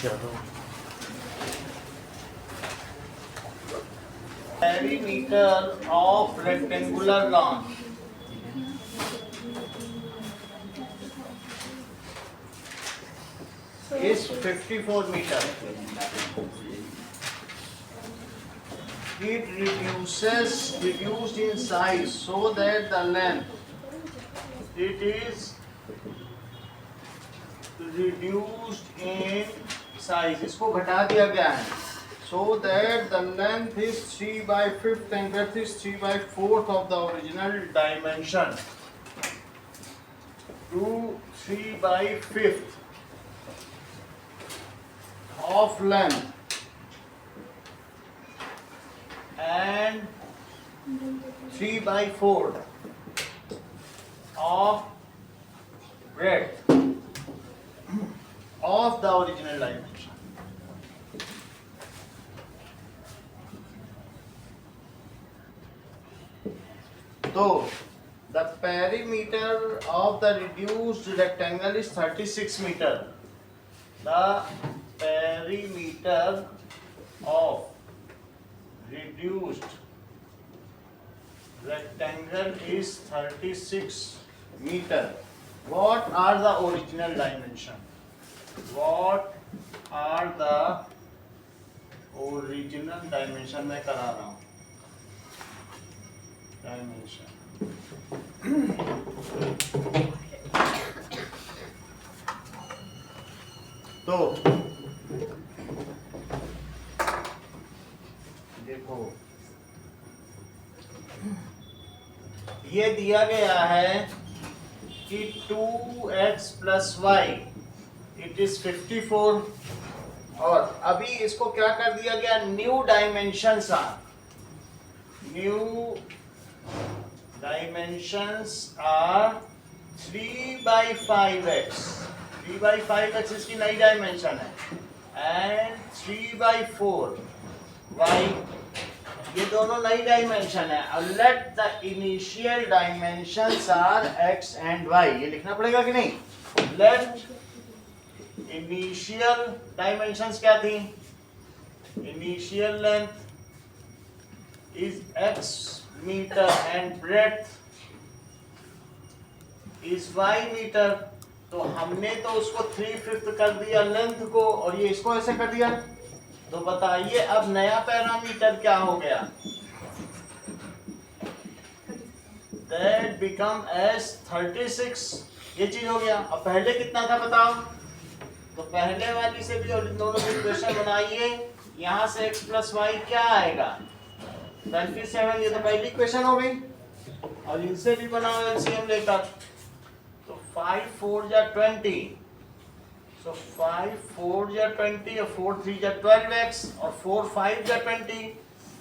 चलो perimeter of rectangular lawn is 54 meter. It reduced in size so that the length it is reduced in size. इसको घटा दिया गया है so that the length is 3/5 and breadth is 3/4 of the original dimension to 3/5 of length and 3/4 of breadth of the original dimension. So the perimeter of the reduced rectangle is 36 meter. The perimeter of reduced rectangle is 36 meter. What are the original dimension? What are the original dimension? मैं करा रहा हूँ dimension. तो देखो ये दिया गया है कि 2x + y इट इज 54 और अभी इसको क्या कर दिया गया new dimensions are 3/5x 3/5x इसकी नई डायमेंशन है एंड 3/4y ये दोनों नई डायमेंशन है. Let the initial dimensions are x and y. ये लिखना पड़ेगा कि नहीं. लेट इनिशियल डायमेंशंस क्या थी. Initial length is x metre and breadth is y metre. तो हमने तो उसको 3/5 कर दिया लेंथ को और ये इसको ऐसे कर दिया. तो बताइए अब नया पैरामीटर क्या हो गया. That become as 36. ये चीज हो गया. अब पहले कितना था बताओ. तो पहले वाली से भी और इन दोनों की इक्वेशन बनाइए. यहाँ से x + y क्या आएगा 27. ये तो पहली इक्वेशन हो गई और इनसे भी बनाओ एलसीएम लेकर. तो 5 4 जा 20. So 5 4 जा 20 और 4 3 जा 12x और 4 5 जा 20.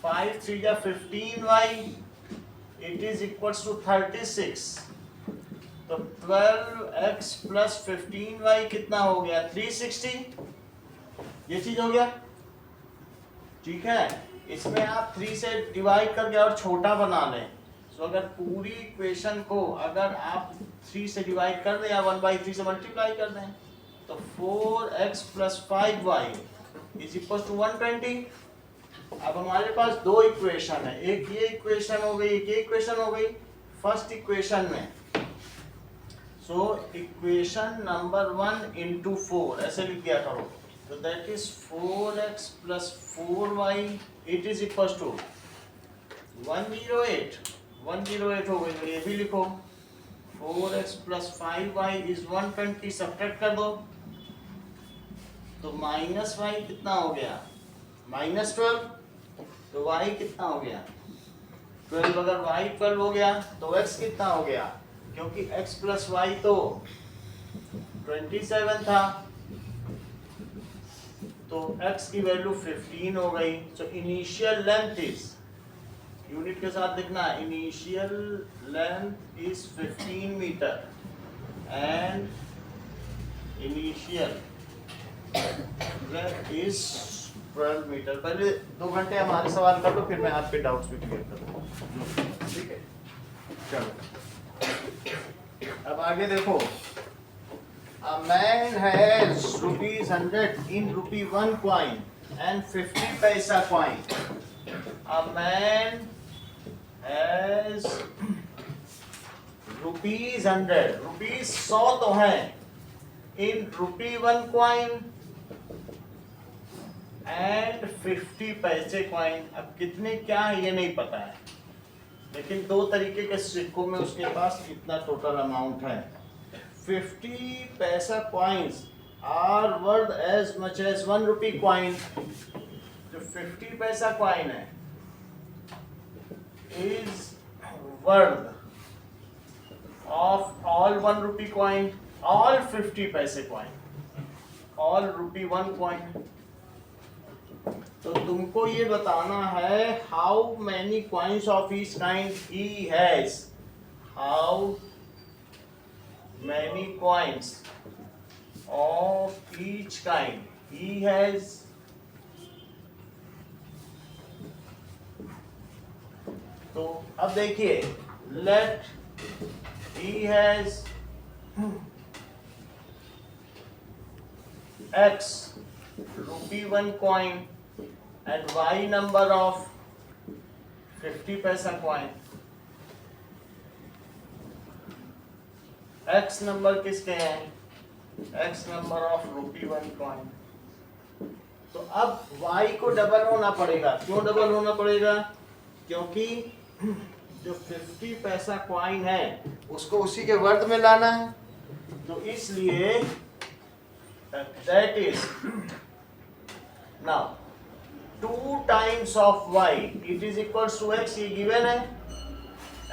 5 3 जा 15y. It is equals to 36. तो 12x + 15y कितना हो गया 360. ये चीज हो गया. ठीक है. इसमें आप 3 से डिवाइड करके और छोटा बना लें. तो अगर पूरी इक्वेशन को अगर आप 3 से डिवाइड कर दें या 1/3 से मल्टीप्लाई कर दें तो 4x + 5y = 120. अब हमारे पास दो इक्वेशन है. एक ये इक्वेशन हो गई एक ये इक्वेशन हो गई. फर्स्ट इक्वेशन में सो इक्वेशन नंबर 1 × 4 ऐसे लिख दिया करो. तो दैट इज 4x + 4y = 108. 108 हो गई. तो ये भी लिखो 4x + 5y = 120. सब्ट्रैक्ट कर दो तो -y कितना हो गया -12. तो y कितना हो गया 12. अगर y 12 हो गया तो x कितना हो गया क्योंकि x + y तो 27 था. तो x की वैल्यू 15 हो गई. So initial length is unit के साथ लिखना. Initial length is 15 metre and initial breadth is 12 metre. पहले 2 घंटे हमारे सवाल कर लो फिर मैं आपके डाउट्स भी क्लियर कर दूंगा. ठीक है. चलो अब आगे देखो. A man has ₹100 in ₹1 coin and 50 paisa coin. A man has ₹100, ₹100 तो है, in ₹1 coin and 50 paise coin. अब कितने क्या है ये नहीं पता है, लेकिन दो तरीके के सिक्कों में उसके पास इतना टोटल अमाउंट है. 50 paisa coins are worth as much as ₹1 coin. जो 50 पैसा कॉइन है is worth of all ₹1 coin, all 50 paise coin, all ₹1 coin. तो तुमको ये बताना है how many coins of each kind he has. How many coins of each kind he has. तो अब देखिए, let he has x ₹1 coin and y number of 50 पैसा coin. x number किसके हैं? x number of ₹1 coin. तो अब y को double होना पड़ेगा. क्यों डबल होना पड़ेगा? क्योंकि जो 50 पैसा कॉइन है उसको उसी के वर्थ में लाना है. तो इसलिए that is now 2 times of y it is equals to x. ये given है.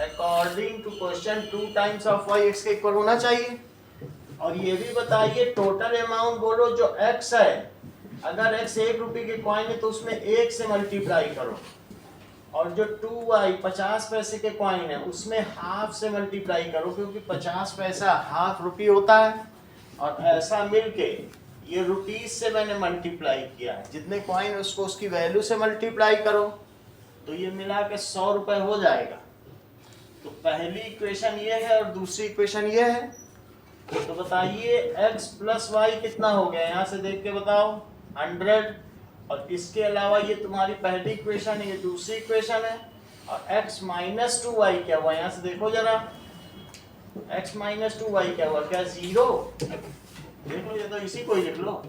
According to question 2 times of y x के इक्वल होना चाहिए. और ये भी बताइए टोटल अमाउंट बोलो जो x है, अगर x ₹1 के कॉइन है तो उसमें 1 से मल्टीप्लाई करो, और जो 2y 50 पैसे के कॉइन है उसमें हाफ से मल्टीप्लाई करो, क्योंकि 50 पैसा हाफ ₹1 होता है. और ऐसा मिलके ये रुपीस से मैंने मल्टीप्लाई किया है. जितने कॉइन उसको उसकी वैल्यू से मल्टीप्लाई करो तो ये मिला के ₹100 हो जाएगा. तो पहली इक्वेशन ये है और दूसरी इक्वेशन ये है. तो बताइए x प्लस वाई कितना हो गया, यहाँ से देख के बताओ. 100. और इसके अलावा ये तुम्हारी पहली इक्वेशन है, ये दूसरी इक्वेशन है. और x माइनस 2y क्या हुआ, यहाँ से देखो जरा. x माइनस 2y क्या हुआ, क्या 0? देख लो, ये तो इसी को ही लिख लो.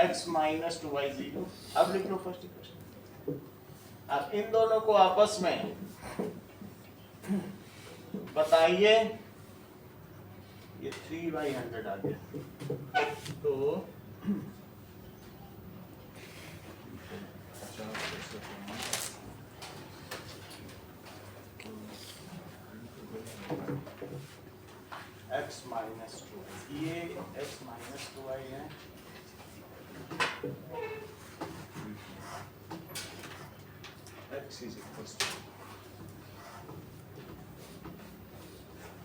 x minus 2y 0. अब लिख लो फर्स्ट इक्वेशन. अब इन दोनों को आपस में बताइए. ये 3/100 आ गया. तो x माइनस 2y, ये x माइनस 2y है. x इज इक्वल्स टू,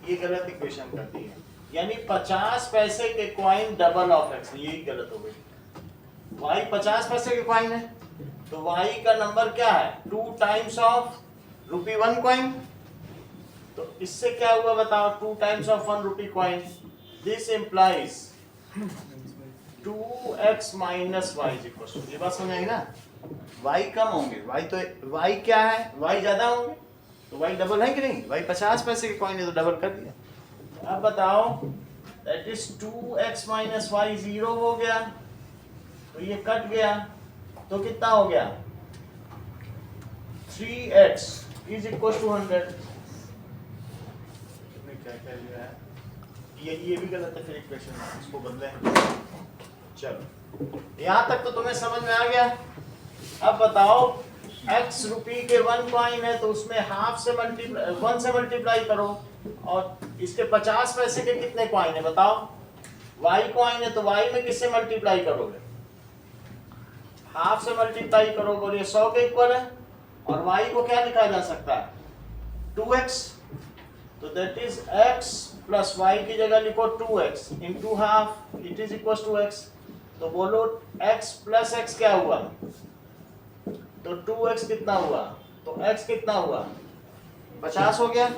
ये गलत इक्वेशन कर दी है. यानी 50 पैसे के कॉइन डबल ऑफ x, यही गलत हो गई. y 50 पैसे के कॉइन है तो y का नंबर क्या है? 2 टाइम्स ऑफ ₹1 कॉइन. तो इससे क्या हुआ बताओ? 2 times of ₹1 coin. This implies 2x minus y is equal to, ये बात समझ आई ना? y कम होंगे, y तो y क्या है, y ज्यादा होंगे, तो y डबल है कि नहीं? y 50 पैसे के कॉइन है तो डबल कर दिया. अब बताओ, that is 2x minus y 0 हो गया, तो ये कट गया, तो कितना हो गया? 3x is equal to 100. क्या क्या लिया है? ये भी गलत है, फिर इक्वेशन इसको बदलें. चलो, यहाँ तक तो तुम्हें समझ में आ गया. अब बताओ, x ₹1 के 1 कॉइन है तो उसमें हाफ से 1 से मल्टीप्लाई करो, और इसके 50 पैसे के कितने कॉइन है बताओ? y कॉइन है तो y में किससे मल्टीप्लाई करोगे? हाफ से मल्टीप्लाई करोगे, और ये 100 के इक्वल है. और y को क्या लिखा जा सकता है? 2x. तो that is x plus y की जगह लिखो 2x into half, it is equal to x. तो बोलो x प्लस x क्या हुआ? तो 2x कितना हुआ? तो x कितना हुआ? 50 हो गया.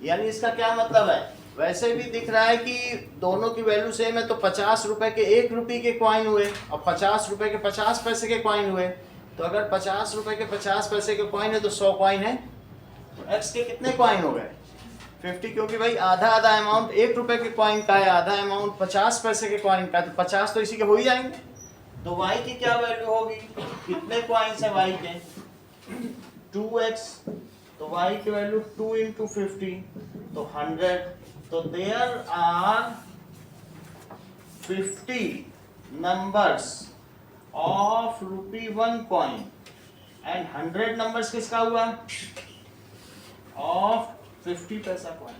यानी इसका क्या मतलब है? वैसे भी दिख रहा है कि दोनों की वैल्यू सेम है, तो 50 रुपए के 1 रुपये के कॉइन हुए और 50 रुपए के 50 पैसे के कॉइन हुए। तो अगर 50 रुपए के 50 पैसे के कॉइन है तो 100 कॉइन है, तो एक्स के कितने कॉइन हो गए 50, क्योंकि भाई आधा आधा अमाउंट 1 रुपए के कॉइन का है, आधा अमाउंट 50 पैसे के कॉइन का, तो 50 तो इसी के हो ही जाएंगे। तो y की क्या वैल्यू होगी, कितने कॉइन्स है y के 2x, तो y की वैल्यू 2 into 50 तो 100, तो there are 50 numbers of ₹1 coin and 100 numbers किसका हुआ of 50 पैसा कॉइन।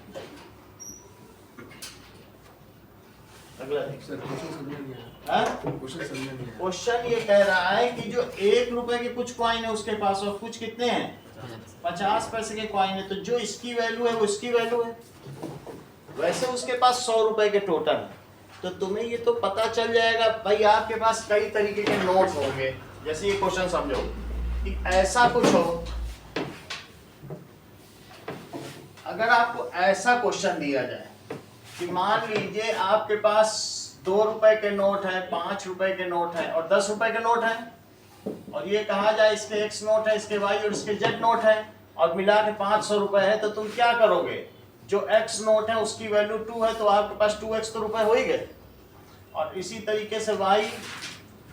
अगला क्वेश्चन ये कह रहा है कि जो 1 रुपए के कुछ कॉइन है उसके पास और कुछ कितने हैं 50 पैसे के कॉइन है, तो जो इसकी वैल्यू है वो इसकी वैल्यू है। वैसे उसके पास 100 रुपए के टोटल है, तो तुम्हें ये तो पता चल जाएगा भाई आपके पास कई तरीके के नोट्स होंगे। जैसे ये क्वेश्चन समझो कि ऐसा कुछ हो, अगर आपको ऐसा क्वेश्चन दिया जाए कि मान लीजिए आपके पास 2 रुपए के नोट है, 5 रुपए के नोट है और 10 रुपए के नोट है, और ये कहा जाए इसके x नोट है, इसके y और इसके z नोट है और मिला के 500 रुपए है, तो तुम क्या करोगे, जो x नोट है उसकी वैल्यू 2 है तो आपके पास 2x तो रुपए हो ही गए, और इसी तरीके से y,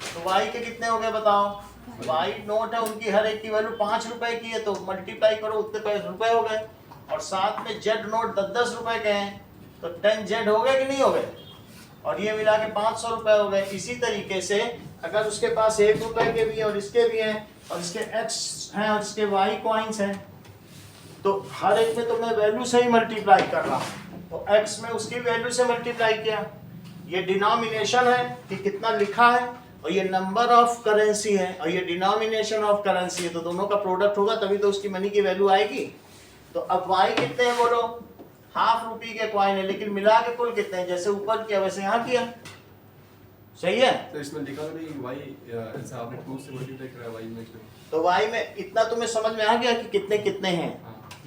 तो y के कितने हो गए बताओ, y नोट है उनकी हर एक की वैल्यू 5 रुपए की है, तो मल्टीप्लाई करो उतने रुपए हो गए, और साथ में z नोट 10-10 रुपए के हैं तो 10z हो गए कि नहीं हो गए, और ये मिला के 500 रुपए हो गए। इसी तरीके से अगर उसके पास 1 रुपए के भी हैं और इसके भी हैं और इसके x हैं और इसके y कॉइन्स हैं, तो हर एक में तो मैं वैल्यू से ही मल्टीप्लाई कर रहा हूँ, तो x में उसकी वैल्यू से मल्टीप्लाई किया, ये डिनोमिनेशन है कि कितना लिखा है और ये नंबर ऑफ करेंसी है और ये डिनोमिनेशन ऑफ करेंसी है, तो दोनों का प्रोडक्ट होगा तभी तो उसकी मनी की वैल्यू आएगी। तो अब y कितने हैं बोलो, ½ रुपये के कॉइन है, लेकिन मिला के कुल कितने हैं, जैसे ऊपर किया वैसे यहाँ किया, सही है। तो इसमें लिखा नहीं y ऐसा आपने 2 से मल्टीप्लाई करा y में, तो y में इतना तुम्हें समझ में आ गया कि कितने कितने हैं,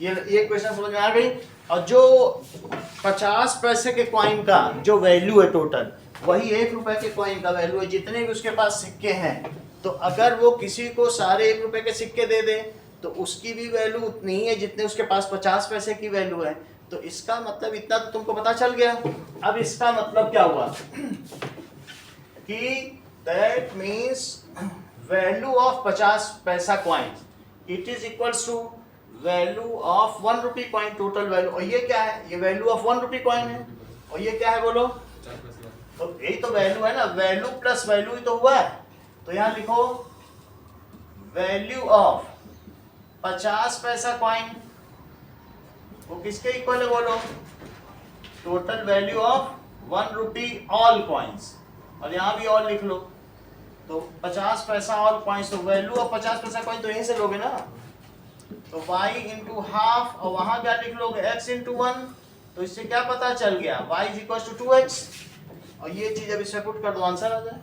ये क्वेश्चन समझ में आ गई। और जो 50 पैसे के कॉइन का जो वैल्यू है टोटल वही 1 रुपए के कॉइन का वैल्यू है, जितने भी उसके पास सिक्के हैं, तो अगर वो किसी को सारे 1 रुपए के सिक्के दे दे तो उसकी भी वैल्यू उतनी ही है जितने उसके पास 50 पैसे की वैल्यू है। तो इसका मतलब इतना तो तुमको पता चल गया। अब इसका मतलब क्या हुआ कि that means value of 50 paisa coin it is equals to value of 1 rupee coin total value, और ये क्या है, ये वैल्यू ऑफ 1 रुपी कॉइन है, और ये क्या है बोलो, तो यही तो वैल्यू है ना, वैल्यू प्लस वैल्यू ही तो हुआ है। तो यहाँ लिखो वैल्यू ऑफ 50 पैसा कॉइन वो किसके इक्वल है बोलो, total value of 1 rupee all coins, और यहाँ भी ऑल लिख लो, तो 50 पैसा ऑल कॉइन्स, तो वैल्यू ऑफ 50 पैसा कॉइन तो यहीं से लोगे ना, तो y इंटू हाफ और वहां क्या लिख लोगे x इंटू 1, तो इससे क्या पता चल गया y is equal to 2x, और ये चीज अब इसमें पुट कर दो आंसर आ जाए।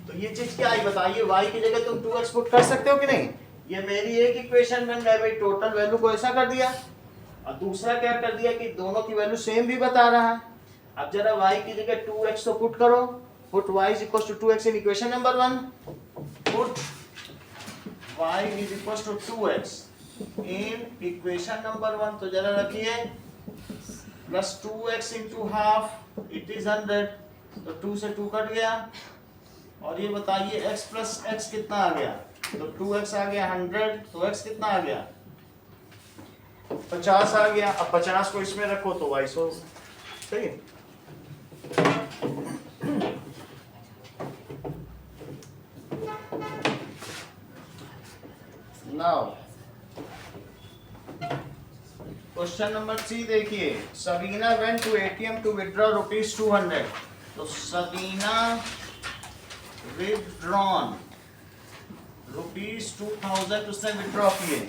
तो ये चीज क्या आई बताइए, y की जगह तुम 2x पुट कर सकते हो कि नहीं, ये मेरी एक इक्वेशन बन गई भाई, टोटल वैल्यू को ऐसा कर दिया और दूसरा क्या कर दिया कि दोनों की वैल्यू सेम भी बता रहा है। अब जरा y की जगह 2x तो पुट करो, put y is equal to 2x in equation number 1, put y is equals to 2x in equation number 1, तो जरा रखिए plus 2x into half it is 100, तो 2 से 2 कट गया, और ये बताइए x plus x कितना आ गया, तो 2x आ गया 100, तो x कितना आ गया 50 आ गया। अब 50 को इसमें रखो तो y 100, सही है। Now, क्वेश्चन नंबर 3 देखिए, Sabina went to ATM to withdraw ₹200, तो सबीना withdrawn ₹2000 उसने विड्रॉ किए,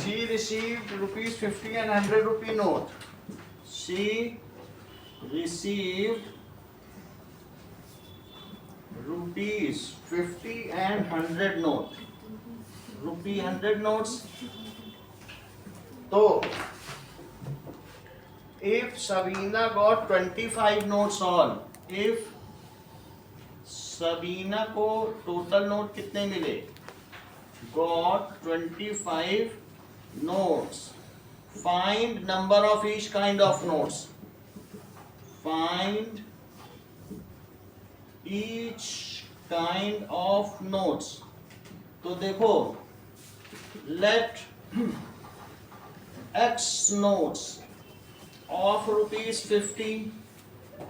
she received ₹50 and 100 rupee note, she received ₹50 and 100 note, ₹100 notes. तो if Sabina got 25 notes all, if Sabina को टोटल नोट कितने मिले, got 25 notes, find number of each kind of notes, find each kind of notes. तो देखो, let x notes of ₹50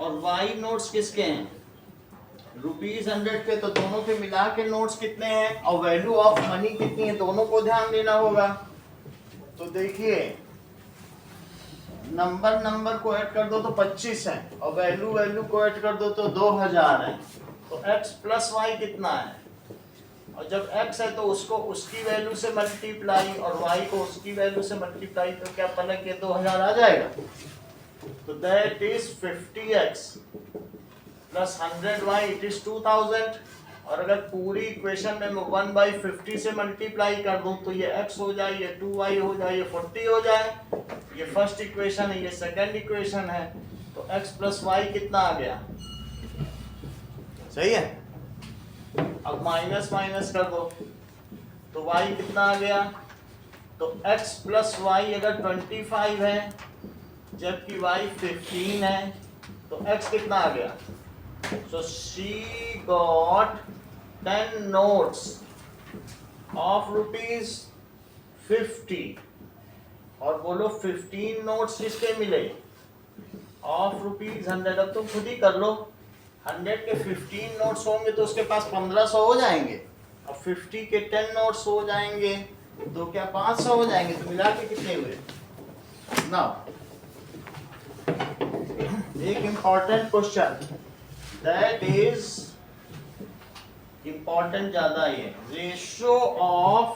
और y notes किसके हैं, ₹100 के, तो दोनों के मिला के नोट्स कितने हैं और वैल्यू ऑफ मनी कितनी है, दोनों को ध्यान देना होगा. तो देखिए, नंबर को ऐड कर दो तो 25 है और वैल्यू को ऐड कर दो तो 2000 है. तो x प्लस वाई कितना है, और जब x है तो उसको उसकी वैल्यू से मल्टीप्लाई और y को उसकी वैल्यू से मल्टीप्लाई, तो क्या पलक ये 2000 आ जाएगा. तो that is 50x plus 100y, it is 2000. और अगर पूरी इक्वेशन में 1/50 से मल्टीप्लाई कर दूं तो ये x हो जाए, ये 2y हो जाए, ये 40 हो जाए. ये फर्स्ट इक्वेशन है, ये सेकंड इक्वेशन है. तो x प्लस वाई कितना आ गया, सही है. अब माइनस माइनस कर दो तो y कितना आ गया. तो x प्लस वाई अगर 25 है जबकि y 15 है तो x कितना आ गया. So she got 10 notes of ₹50 और बोलो 15 नोट्स किसके मिले, ऑफ ₹100. अब तुम खुद ही कर लो, 100 के 15 नोट्स होंगे तो उसके पास 1500 हो जाएंगे और 50 के 10 नोट्स हो जाएंगे तो क्या 500 हो जाएंगे. तो मिला के कितने हुए ना. एक important question, that is important ज्यादा, ये ratio of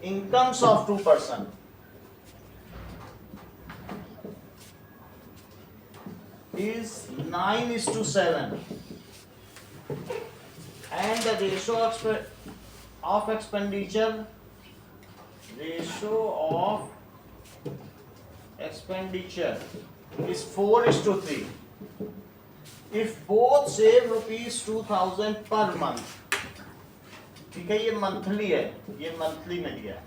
incomes of 2 person is 9:7 and the ratio of expenditure is 4:3. If both save ₹2000 per month, ठीक है, ये मंथली है, ये मंथली में दिया है.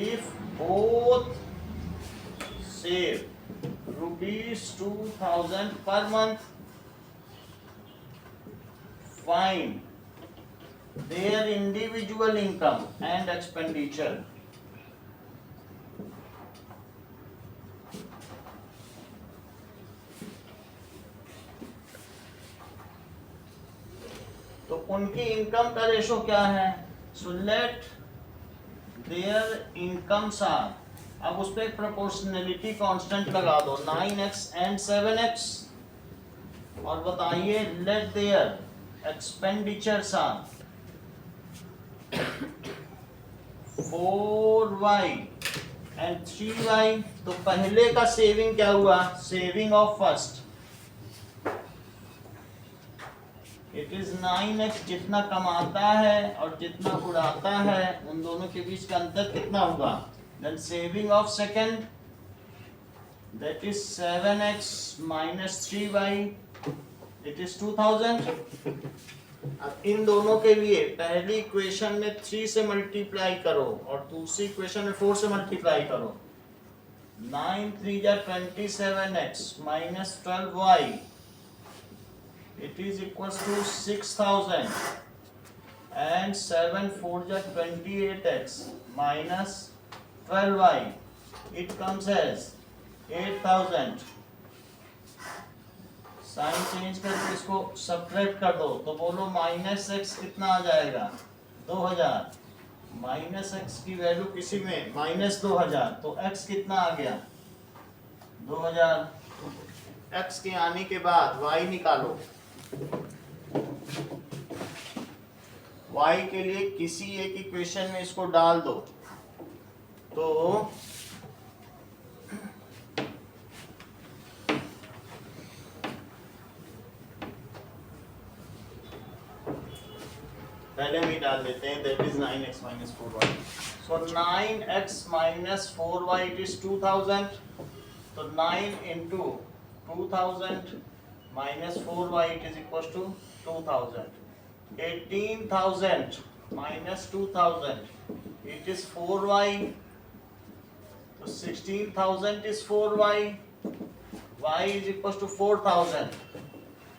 If both save ₹2000 per month, find their individual income and expenditure. तो उनकी इनकम का रेशो क्या है. So let their incomes are, अब उस पर एक प्रोपोर्शनलिटी कांस्टेंट लगा दो, 9x एंड 7x, और बताइए let their expenditures are 4y and 3y. तो पहले का सेविंग क्या हुआ, saving of first, it is 9x. जितना कमाता है और जितना उड़ाता है उन दोनों के बीच का अंतर कितना होगा. Then saving of second, that is 7x minus 3y, it is 2000. अब इन दोनों के लिए पहली इक्वेशन में 3 से मल्टीप्लाई करो और दूसरी इक्वेशन में 4 से मल्टीप्लाई करो. 9 3 जा 27x minus 12y, it is equals to 6000 and 7 4 जा 28x minus 12y, it comes as 8000. Sign change करके इसको सब्ट्रैक्ट कर दो तो बोलो -x कितना आ जाएगा, 2000. -x की वैल्यू किसी में -2000, तो x कितना आ गया, 2000. x के आने के बाद y निकालो. y के लिए किसी एक इक्वेशन में इसको डाल दो तो पहले हम ही डाल देते हैं, that is 9x minus 4y. So 9x minus 4y it is 2000. So 9 into 2000 minus 4y it is equals to 2000. 18,000 minus 2000 it is 4y. So 16,000 is 4y. Y is equals to 4,000.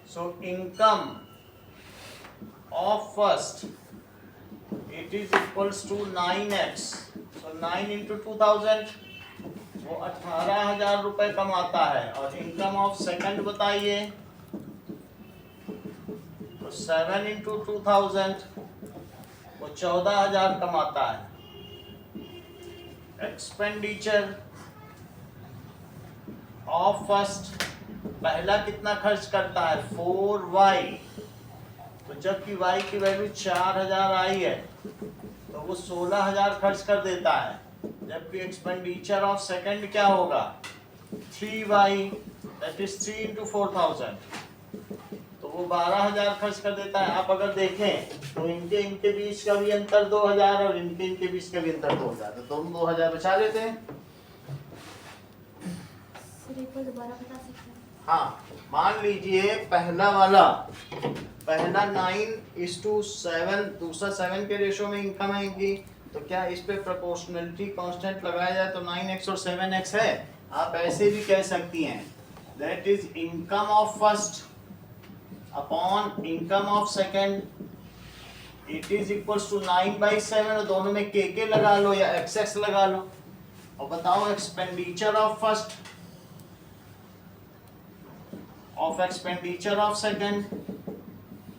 So income of first it is equals to 9x. So 9 into 2000 वो 18,000 रुपए कमाता है। और income of second बताइए। तो 7 into 2000 वो 14,000 कमाता है। एक्सपेंडिचर ऑफ फर्स्ट पहला कितना खर्च करता है 4y। तो जबकि y की वैल्यू 4,000 आई है तो वो 16,000 खर्च कर देता है। जबकि एक्सपेंडिचर ऑफ सेकंड क्या होगा 3y, दैट इज 3 into 4,000, तो वो 12,000 खर्च कर देता है। आप अगर देखें तो इनके बीच का भी अंतर 2,000 और इनके बीच का भी अंतर 2,000, तो दोनों 2,000 बचा लेते हैं। दोबारा बता सकते हैं? हाँ, मान लीजिए पहला 9:7, दूसरा 7 के रेशो में इनकम आएगी। तो क्या इस पे प्रोपोर्शनलिटी कांस्टेंट लगाया जाए तो 9x और 7x है। आप ऐसे भी कह सकती हैं that is income of first upon income of second it is equals to 9/7। और दोनों में के लगा लो या xx लगा लो। और बताओ expenditure of first of expenditure of second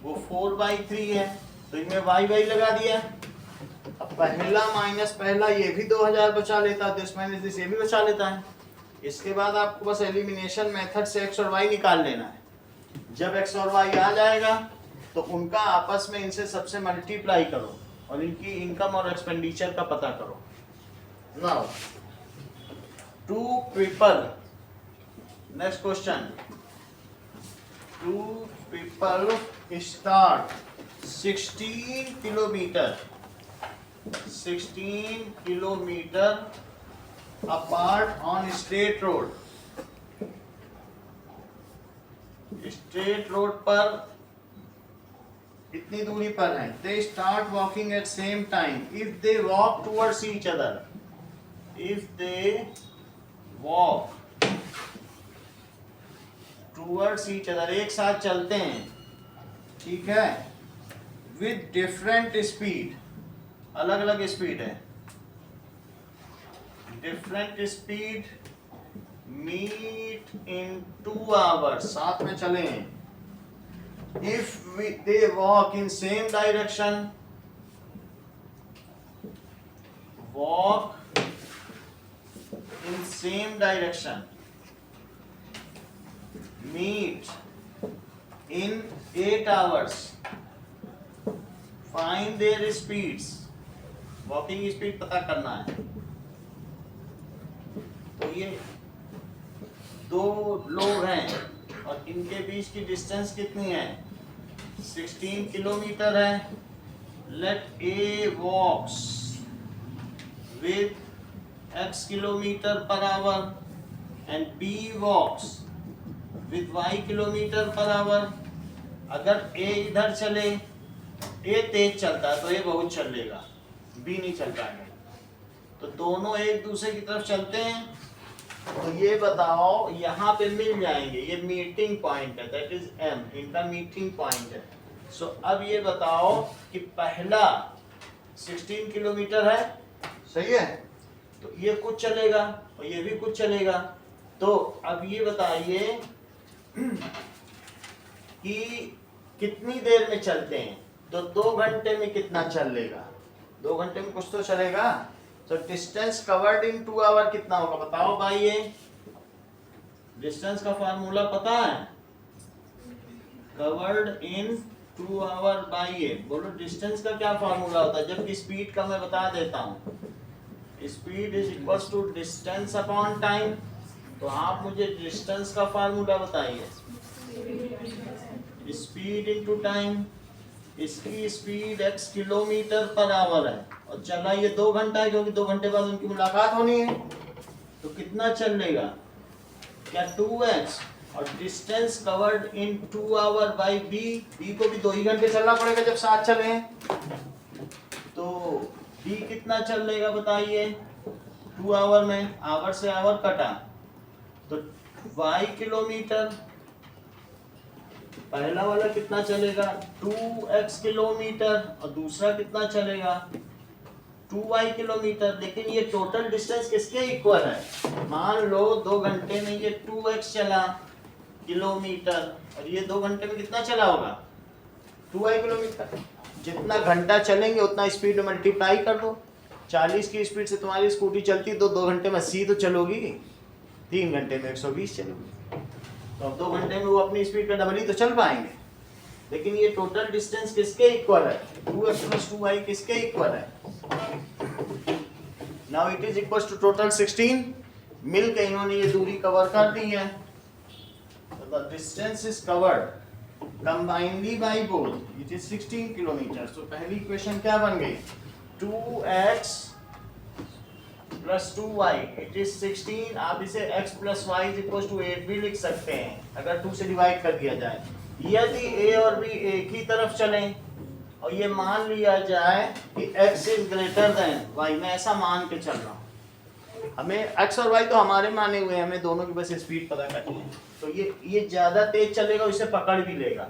वो 4/3 है। तो इनमें y लगा दिया। अब पहला माइनस पहला ये भी 2,000 बचा लेता है, दिस माइनस दिस ये भी बचा लेता है। इसके बाद आपको बस एलिमिनेशन मेथड से x और y निकाल लेना है। जब x और y आ जाएगा तो उनका आपस में इनसे सबसे मल्टीप्लाई करो और इनकी इनकम और एक्सपेंडिचर का पता करो। Now 2 people, next question, 2 people start 16 kilometer apart on straight road। Straight road पर इतनी दूरी पर है। they start walking at same time if they walk towards each other। if they walk towards each other, एक साथ चलते हैं, ठीक है, with different speed, अलग अलग स्पीड है, different speed meet in 2 hours, साथ में चले। if they walk in same direction, walk in same direction, meet in 8 hours, find their speeds, walking speed पता करना है। तो ये 2 लोग हैं और इनके बीच की डिस्टेंस कितनी है 16 किलोमीटर है। Let A walks with x kilometre per hour and B walks with y kilometre per hour. अगर a इधर चले, a तेज चलता है तो ये बहुत चलेगा, b नहीं चल पाएगा। तो दोनों एक दूसरे की तरफ चलते हैं। तो ये बताओ यहाँ पे मिल जाएंगे, ये मीटिंग पॉइंट है, दैट इज m, इनका मीटिंग पॉइंट है। सो अब ये बताओ कि पहला 16 किलोमीटर है, सही है, तो ये कुछ चलेगा और ये भी कुछ चलेगा। तो अब ये बताइए कि कितनी देर में चलते हैं। तो 2 घंटे में कितना चल लेगा, 2 घंटे में कुछ तो चलेगा। तो डिस्टेंस कवर्ड इन 2 आवर कितना होगा बताओ भाई। ये डिस्टेंस का फार्मूला पता है, कवर्ड इन 2 आवर बाई ए। बोलो डिस्टेंस का क्या फार्मूला होता है। जबकि स्पीड का मैं बता देता हूँ, speed is equals to distance upon time. तो आप मुझे डिस्टेंस का फार्मूला बताइए, स्पीड इनटू टाइम। इसकी speed x kilometre per hour है और चला ये 2 घंटा है, क्योंकि 2 घंटे बाद उनकी मुलाकात होनी है। तो कितना चल लेगा? क्या 2x और distance covered in 2 hour by b को भी 2 ही घंटे चलना पड़ेगा जब साथ चले हैं। तो b कितना चल लेगा बताइए? 2 आवर में आवर से आवर कटा तो y किलोमीटर। पहला वाला कितना चलेगा? 2x किलोमीटर और दूसरा कितना चलेगा? 2y kilometre. लेकिन ये टोटल डिस्टेंस किसके इक्वल है? मान लो 2 घंटे में ये 2x चला किलोमीटर और ये 2 घंटे में कितना चला होगा? 2y kilometre. जितना घंटा चलेंगे उतना स्पीड मल्टीप्लाई कर दो। 40 की स्पीड से तुम्हारी स्कूटी चलती तो 2 घंटे में 80 तो चलोगी, 3 घंटे में 120 चलोगी। तो अब 2 घंटे में वो अपनी स्पीड का डबल ही तो चल पाएंगे। लेकिन ये टोटल डिस्टेंस किसके इक्वल है? 2x + 2y किसके इक्वल है? Now it is equal to total 16। मिल के इन्होंने ये दूरी कवर कर दी है। तो the distance is covered combinedly by both it is 16 kilometre. तो पहली इक्वेशन क्या बन गई? 2x + 2y it is 16। आप इसे x + y = 8 भी लिख सकते हैं अगर 2 से डिवाइड कर दिया जाए। यदि a और b एक ही तरफ चलें और ये मान लिया जाए कि x is greater than y, मैं ऐसा मान के चल रहा हूँ। हमें x और y तो हमारे माने हुए हैं, हमें दोनों की बस स्पीड पता करनी है। तो ये ज्यादा तेज चलेगा, इसे पकड़ भी लेगा।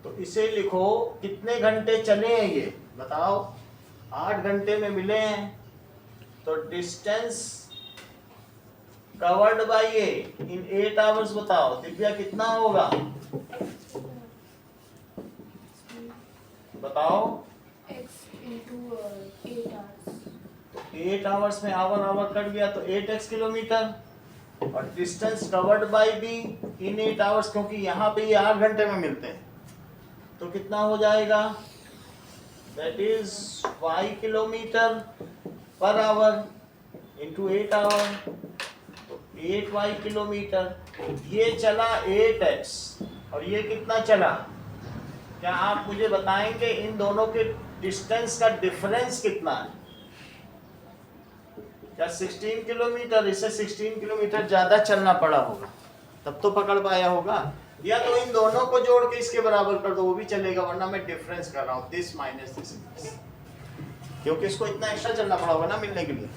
तो इसे लिखो कितने घंटे चले हैं ये बताओ? 8 घंटे में मिले हैं। तो distance covered by A in 8 hours बताओ दिव्या कितना होगा? बताओ। x into 8 hours. 8 आवर्स में आवर कट गया तो 8x किलोमीटर और distance covered by be in 8 hours, क्योंकि यहाँ पे ये 8 घंटे में मिलते हैं। तो कितना हो जाएगा? That is y kilometre per hour into 8 hour, तो 8y किलोमीटर। ये चला 8x और ये कितना चला? क्या आप मुझे बताएंगे इन दोनों के डिस्टेंस का डिफरेंस कितना है? क्या 16 किलोमीटर? इसे 16 किलोमीटर ज्यादा चलना पड़ा होगा तब तो पकड़ पाया होगा, या तो इन दोनों को जोड़ के इसके बराबर कर दो वो भी चलेगा, वरना मैं डिफरेंस कर रहा हूँ दिस माइनस दिस, क्योंकि इसको इतना एक्स्ट्रा चलना पड़ा होगा ना मिलने के लिए।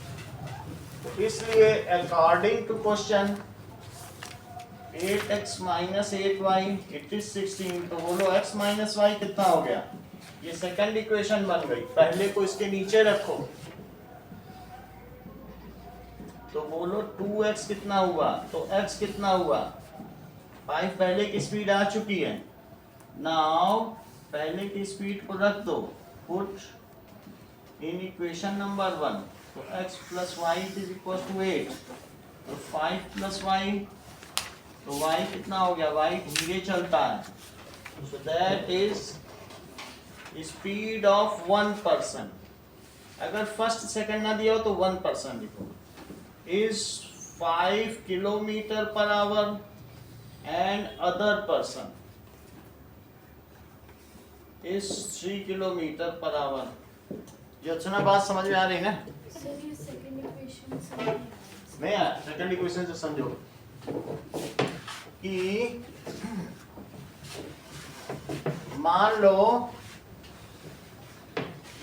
तो इसलिए according to question 8x - 8y it is 16। तो बोलो x - y कितना हो गया? ये सेकंड इक्वेशन बन गई। पहले को इसके नीचे रखो तो बोलो 2x कितना हुआ? तो x कितना हुआ? 5 पहले की स्पीड आ चुकी है। नाउ पहले की स्पीड को रख दो, पुट इन इक्वेशन नंबर 1। तो x + y = 8। तो 5 + y, तो y कितना हो गया? y धीरे चलता है, so that is speed of 1 person. अगर फर्स्ट सेकंड ना दिया हो तो 1 पर्सन लिखो। Is 5 kilometre per hour and other person is 3 kilometre per our. योजना बात समझ में आ रही ना? सर ये सेकंड इक्वेशन समझ नहीं यार, सेकंड इक्वेशन से समझो कि मान लो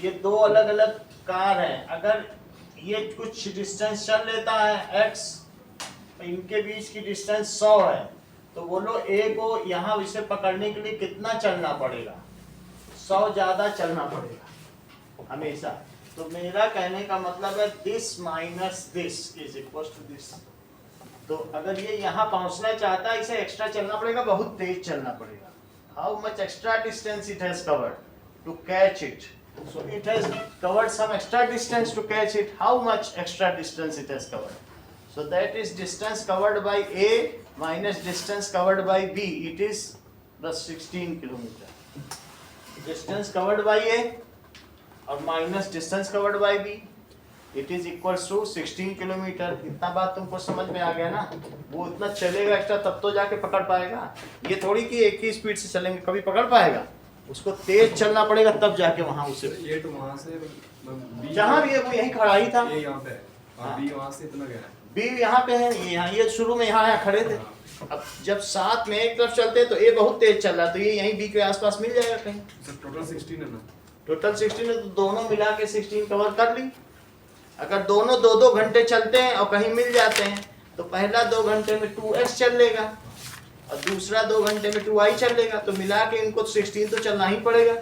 ये 2 अलग अलग कार हैं। अगर ये कुछ डिस्टेंस चल लेता है x, इनके बीच की डिस्टेंस 100 है, तो बोलो a को यहाँ इसे पकड़ने के लिए कितना चलना पड़ेगा? 100 ज्यादा चलना पड़ेगा हमेशा। तो मेरा कहने का मतलब है this minus this is equal to this. तो अगर ये यहाँ पहुंचना चाहता है इसे एक्स्ट्रा चलना पड़ेगा, बहुत तेज चलना पड़ेगा। How much extra distance it has covered to catch it? So it has covered some extra distance to catch it. How much extra distance it has covered? So that is distance covered by A minus distance covered by B. It is the 16 kilometer. Distance covered by A और minus distance covered by B. It is equals to 16 kilometre. इतना बात तुमको समझ में आ गया ना? वो इतना चलेगा एक्स्ट्रा तब तो जाके पकड़ पाएगा। ये थोड़ी कि एक ही स्पीड से चलेंगे कभी पकड़ पाएगा। उसको तेज चलना पड़ेगा तब जाके वहां उसे ये तो वहाँ से B जहां भी है वो यहीं खड़ा ही था। ये यहाँ पे है हाँ। और B वहाँ से इतना गया है। बी यहाँ पे है, ये यहाँ, ये शुरू में यहाँ खड़े थे। अब जब साथ में एक तरफ चलते हैं तो ए बहुत तेज चल रहा है, तो ये यहीं बी के आसपास मिल जाएगा कहीं। टोटल 16 है ना। टोटल 16 है, तो दोनों मिला के 16 कवर कर ली। अगर दोनों 2-2 घंटे चलते हैं और कहीं मिल जाते हैं तो पहला 2 घंटे में 2x चलेगा और दूसरा 2 घंटे में 2y चलेगा, तो मिला के इनको 16 तो चलना ही पड़ेगा।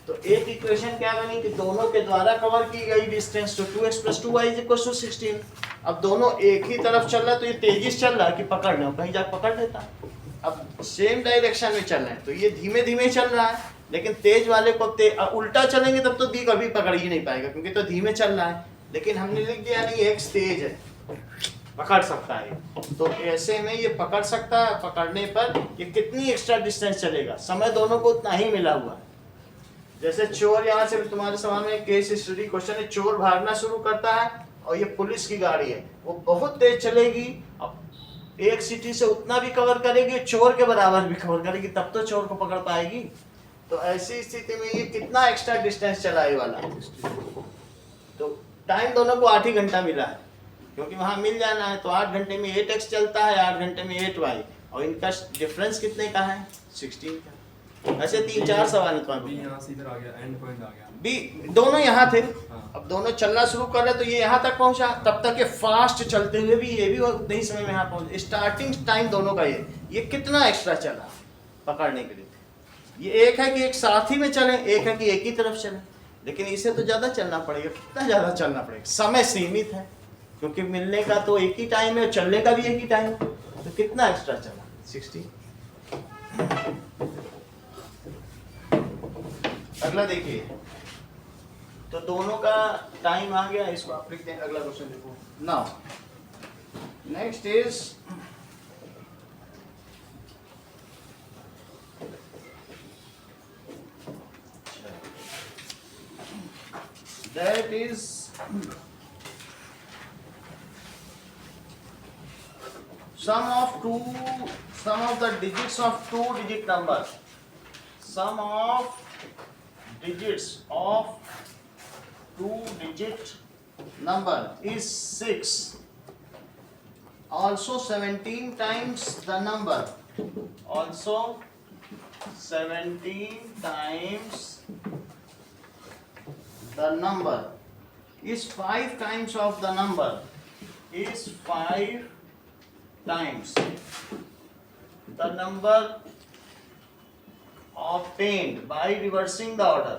तो एक इक्वेशन क्या बनी कि दोनों के द्वारा कवर की गई डिस्टेंस, तो 2x + 2y = 16। अब दोनों एक ही तरफ चल रहा है तो ये तेजी से चल रहा है कि पकड़ लो, कहीं जाकर पकड़ लेता। अब सेम डायरेक्शन में चल रहे हैं तो ये धीमे धीमे चल रहा है, लेकिन तेज वाले को उल्टा चलेंगे तब तो बी कभी पकड़ ही नहीं पाएगा क्योंकि तो धीमे चल रहा है। लेकिन हमने लिख दिया नहीं x तेज है, पकड़ सकता है, तो ऐसे में ये पकड़ सकता है। पकड़ने पर ये कितनी एक्स्ट्रा डिस्टेंस चलेगा, समय दोनों को उतना ही मिला हुआ है। जैसे चोर, यहाँ से तुम्हारे सामने केस स्टडी क्वेश्चन है, चोर भागना शुरू करता है और ये पुलिस की गाड़ी है, वो बहुत तेज चलेगी, अब एक सिटी से उतना भी कवर करेगी, चोर के बराबर भी कवर करेगी, तब तो चोर को पकड़ पाएगी। तो ऐसी स्थिति में ये कितना एक्स्ट्रा डिस्टेंस चला ये वाला, तो टाइम दोनों को 8 ही घंटा मिला है क्योंकि वहां मिल जाना है। तो 8 घंटे में 8x चलता है, 8 घंटे में 8y, और इनका डिफरेंस कितने का है, 16 का। ऐसे 3-4 सवाल है तुम्हारे। B यहाँ से इधर आ गया, एंड पॉइंट आ गया। बी दोनों यहाँ थे, हाँ। अब दोनों चलना शुरू कर रहे तो ये यहाँ तक पहुंचा, तब तक ये फास्ट चलते हुए भी ये भी उतने ही समय में यहाँ पहुंचे। स्टार्टिंग टाइम दोनों का ये कितना एक्स्ट्रा चला पकड़ने के लिए। ये एक है कि एक साथ ही में चले, एक है कि एक ही तरफ चले, लेकिन इसे तो ज्यादा चलना पड़ेगा। कितना ज्यादा चलना पड़ेगा, समय सीमित है क्योंकि मिलने का तो एक ही टाइम है, चलने का भी एक ही टाइम है, तो कितना एक्स्ट्रा चला, 60। अगला देखिए, तो दोनों का टाइम आ गया, इसको आप लिख दें। अगला क्वेश्चन देखो। Now next is that is sum of the digits of 2-digit number. Sum of digits of 2-digit number is 6. Also 17 times the number. Also 17 times the number is 5 times of the number, is 5 times the number obtained by reversing the order.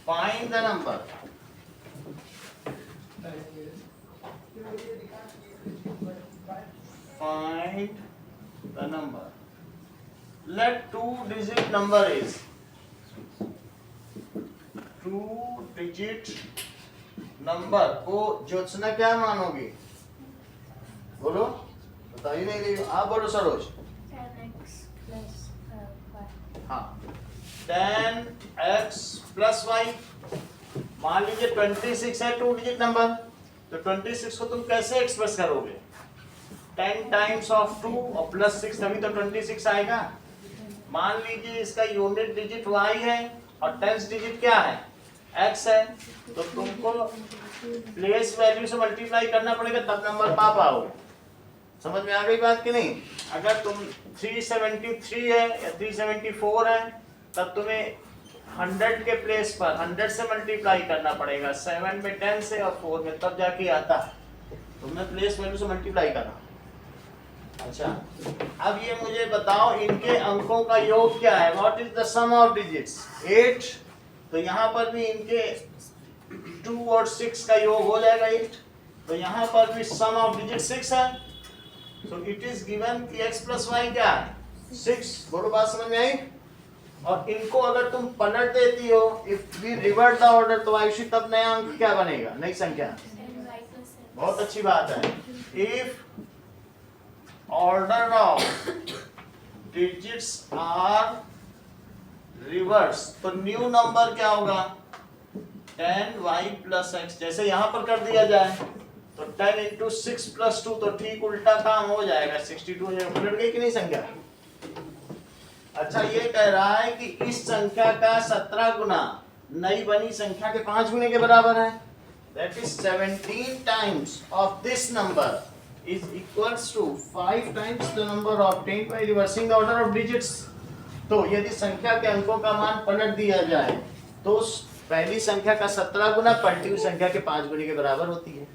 Find the number. Find the number. Let 2-digit number is 2-digit number को ज्योत्सना क्या मानोगी, बोलो, बता ही नहीं रही, आप बोलो Saroj. 10x plus y. हाँ, 10x plus y। मान लीजिए 26 है 2-digit नंबर, तो 26 को तुम कैसे एक्सप्रेस करोगे, 10 टाइम्स ऑफ 2 और प्लस 6, तभी तो 26 आएगा। मान लीजिए इसका यूनिट डिजिट y है और टेंस डिजिट क्या है, x है, तो तुमको प्लेस वैल्यू से मल्टीप्लाई करना पड़ेगा तब नंबर पा पाओगे। समझ में आ गई बात कि नहीं। अगर तुम 373 है या 374 है तब तुम्हें 100 के प्लेस पर 100 से मल्टीप्लाई करना पड़ेगा, 7 में 10 से और 4 में, तब जाके आता है। तुमने प्लेस वैल्यू से मल्टीप्लाई करना। अच्छा, अब ये मुझे बताओ इनके अंकों का योग क्या है, what is the sum of digits, 8। तो यहाँ पर भी इनके 2 और 6 का योग हो जाएगा 8, तो यहाँ पर भी सम ऑफ डिजिट 6 है। सो इट इज गिवन कि x प्लस वाई क्या है, 6। बोलो, बात समझ में आई। और इनको अगर तुम पलट देती हो, if we revert the order, तो आयुषी तब नया अंक क्या बनेगा, नई संख्या। And y plus x. बहुत अच्छी बात है। If order of digits are reverse, तो न्यू नंबर क्या होगा, 10y plus x। जैसे यहाँ पर कर दिया जाए तो 10 इंटू 6 प्लस 2 तो ठीक उल्टा काम हो जाएगा, 62 हो जाएगा। उलट गई कि नहीं संख्या? अच्छा ये कह रहा है कि इस संख्या का 17 गुना नई बनी संख्या के 5 गुने के बराबर है। That is 17 times of this number is equals to 5 times the number obtained by reversing the order of digits। तो यदि संख्या के अंकों का मान पलट दिया जाए तो पहली संख्या का 17 गुना पलटी हुई संख्या के 5 गुने के बराबर होती है।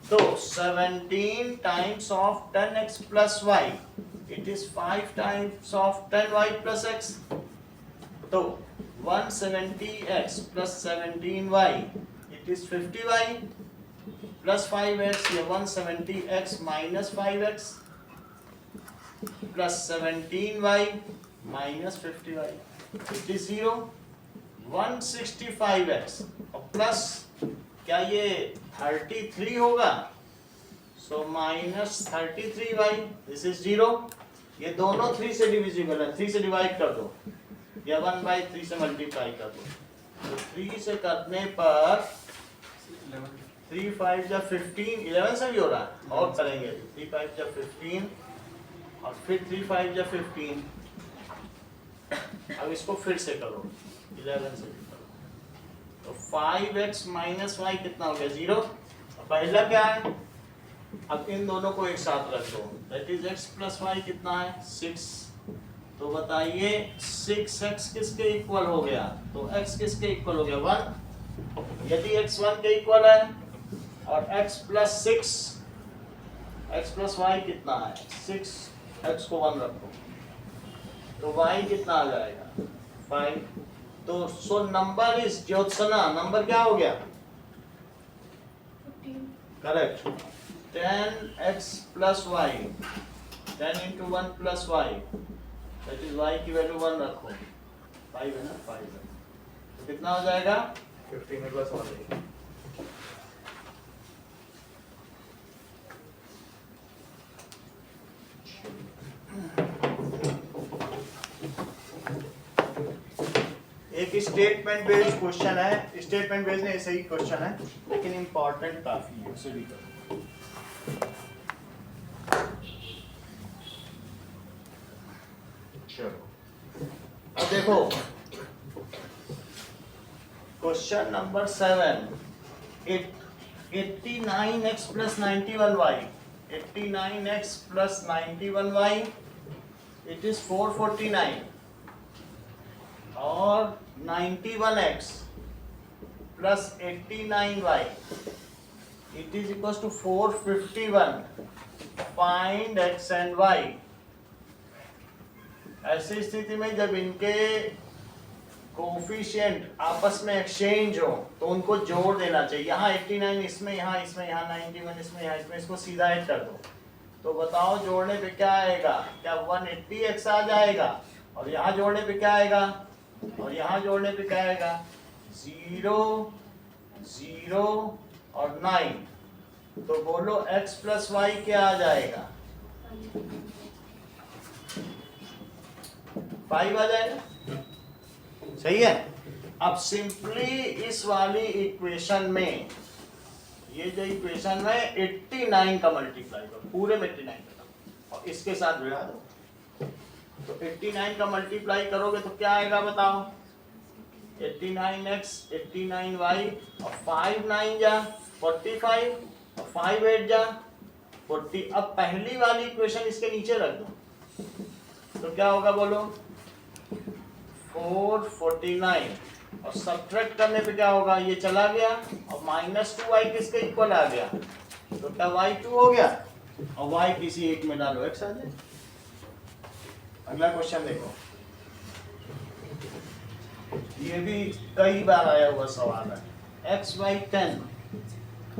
तो 17 times of 10x plus y it is 5 times of 10y plus x। तो 170x plus 17y it is 50y plus 5x या 170x minus 5x plus 17y minus 50y it is 0। 165x और प्लस क्या ये 33 होगा, so minus 33y this is 0। ये दोनों 3 से divisible है, 3 से डिवाइड कर दो या 1/3 से मल्टीप्लाई कर दो। तो 3 से करने पर 3 5 जा 15, 11 से भी हो रहा है और करेंगे 3 5 जा 15 और फिर 3 5 जा 15। अब इसको फिर से करो 11 से भी करो तो 5x माइनस y कितना हो गया 0। पहला क्या है, अब इन दोनों को एक साथ रख दो, that is x plus y कितना है 6। तो बताइए 6x किसके इक्वल हो गया, तो x किसके इक्वल हो गया 1। यदि x 1 के इक्वल है और x plus 6 x plus y कितना है 6, x को 1 रखो तो y कितना आ जाएगा 5। तो so number is Jyotsna, number क्या हो गया 15। Correct. 10x plus y 10 into 1 plus y that is y की वैल्यू 1 रखो 5 है ना 5 है तो कितना हो जाएगा 15 में प्लस 1। एक स्टेटमेंट बेस्ड क्वेश्चन है, स्टेटमेंट बेस्ड नहीं सही क्वेश्चन है लेकिन इंपॉर्टेंट काफी है, उसे भी करो। चलो अब देखो question number 7, 89x plus 91y 89x plus 91y it is 449 और 91x plus 89y it is equals to 451। find x and y। ऐसी स्थिति में जब इनके कोफिशिएंट आपस में एक्सचेंज हो तो उनको जोड़ देना चाहिए। यहाँ 89 इसमें, यहाँ 91 इसमें, यहाँ इसमें, इसको सीधा ऐड कर दो तो बताओ जोड़ने पे क्या आएगा, क्या 180x आ जाएगा और यहाँ जोड़ने पे क्या आएगा और यहाँ जोड़ने पे क्या आएगा 0 0 और 9। तो बोलो x प्लस y क्या आ जाएगा 5 आ जाएगा, सही है। अब सिंपली इस वाली इक्वेशन में ये जो इक्वेशन है 89 का मल्टीप्लाई करो, पूरे में 89 का और इसके साथ भिड़ा दो तो 89 का मल्टीप्लाई करोगे तो क्या आएगा बताओ 89x 89y और 5 9 जा 45 और 5 8 जा 40। अब पहली वाली इक्वेशन इसके नीचे रख दो तो क्या होगा बोलो 449 और सब्ट्रैक्ट करने पे क्या होगा ये चला गया और -2y किसके इक्वल आ गया तो क्या y2 हो गया और y किसी एक में डालो x आ जाए। अगला क्वेश्चन देखो, ये भी कई बार आया हुआ सवाल है। x by 10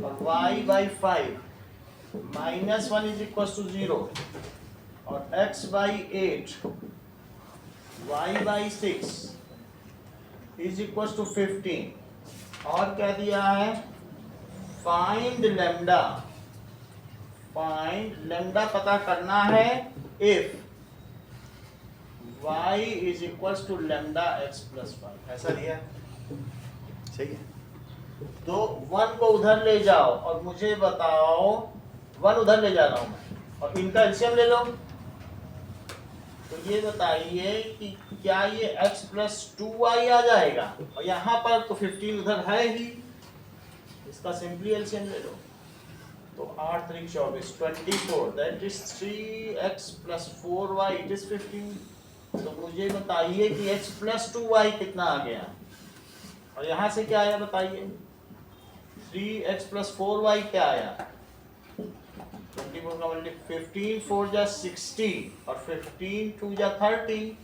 और y by 5 -1 is equals to 0 और x by 8 y by 6 is equals to 15 और क्या दिया है find lambda पता करना है if y is equals to lambda x plus 5, ऐसा दिया सही है। तो 1 को उधर ले जाओ और मुझे बताओ, 1 उधर ले जा रहा हूं मैं, और इनका एलसीएम ले लो। तो ये बताइए कि क्या ये x प्लस 2y आ जाएगा, और यहाँ पर तो 15 उधर है ही, इसका सिंपली एलसीएम ले लो। तो 8 3 24 24, that is 3x plus 4y, it is 15। तो मुझे बताइए कि x प्लस 2y कितना आ गया, और यहाँ से क्या आया बताइए, 3x प्लस 4y क्या आया, 24 का मल्टीप्लाई, 15 4 जा 60 और 15 2 जा 30।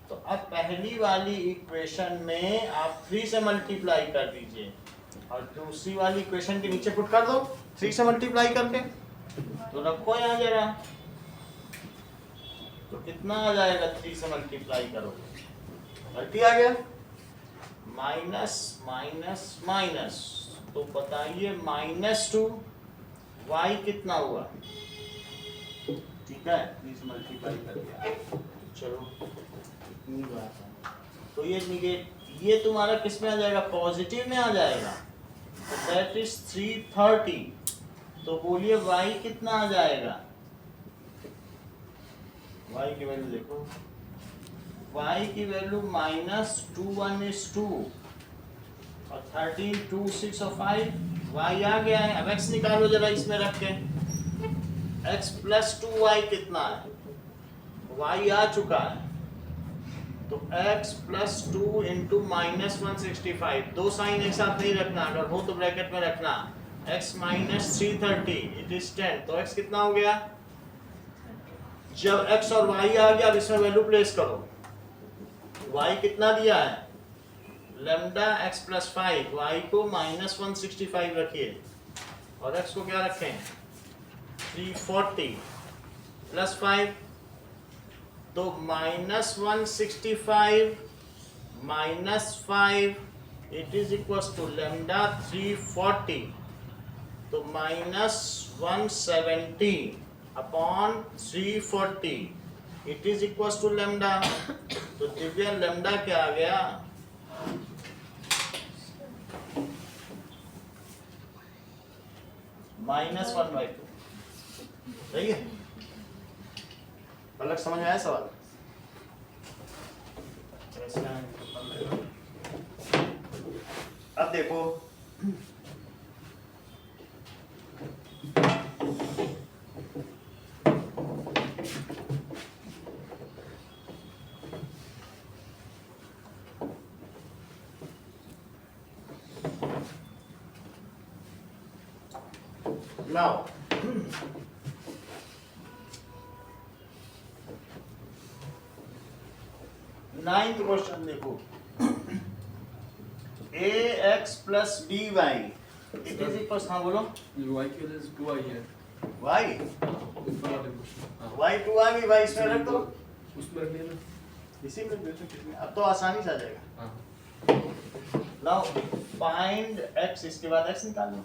तो अब पहली वाली इक्वेशन में आप 3 से मल्टीप्लाई कर दीजिए, और दूसरी वाली इक्वेशन के नीचे पुट कर दो 3 से मल्टीप्लाई करके। तो रखो यहाँ जरा, तो कितना आ जाएगा 3 से मल्टीप्लाई करोगे, 30 आ गया, माइनस माइनस माइनस, तो बताइए -2 y कितना हुआ, ठीक है, 3 से मल्टीप्लाई कर दिया। चलो इतनी बात है, तो ये निगेट, ये तुम्हारा किस में आ जाएगा, पॉजिटिव में आ जाएगा, तो दैट इज 330। तो बोलिए y कितना आ जाएगा, y की वैल्यू देखो, y की वैल्यू -2 1 is 2 और 13 2 6 और 5, y आ गया है। अब x निकालो जरा इसमें रख के, x प्लस 2y कितना है, y आ चुका है, तो x प्लस 2 इंटू -165, दो साइन एक साथ नहीं रखना, अगर हो तो ब्रैकेट में रखना, x माइनस 330 इट इज 10। तो x कितना हो गया, जब x और y आ गया, अब इसमें वैल्यू प्लेस करो, y कितना दिया है, लैम्डा x प्लस 5, y को -165 रखिए, और x को क्या रखें 340 प्लस 5, तो -165 minus 5 it is equal to lambda 340, तो -170 upon 340 it is equal to lambda. तो दिव्या लैम्डा क्या आ गया, -1/2, सही है। अलग समझ में आया सवाल, अब देखो नाउ, नाइन्थ क्वेश्चन देखो, ax plus dy it is equal, हाँ बोलो, y की वजह से 2i है, y ऊपर वाले क्वेश्चन, y 2 आ गई, y इसमें रख दो, उसमें रख लेना, इसी में देखो कितने, अब तो आसानी से आ जाएगा। हाँ नाउ फाइंड x, इसके बाद x निकाल लो,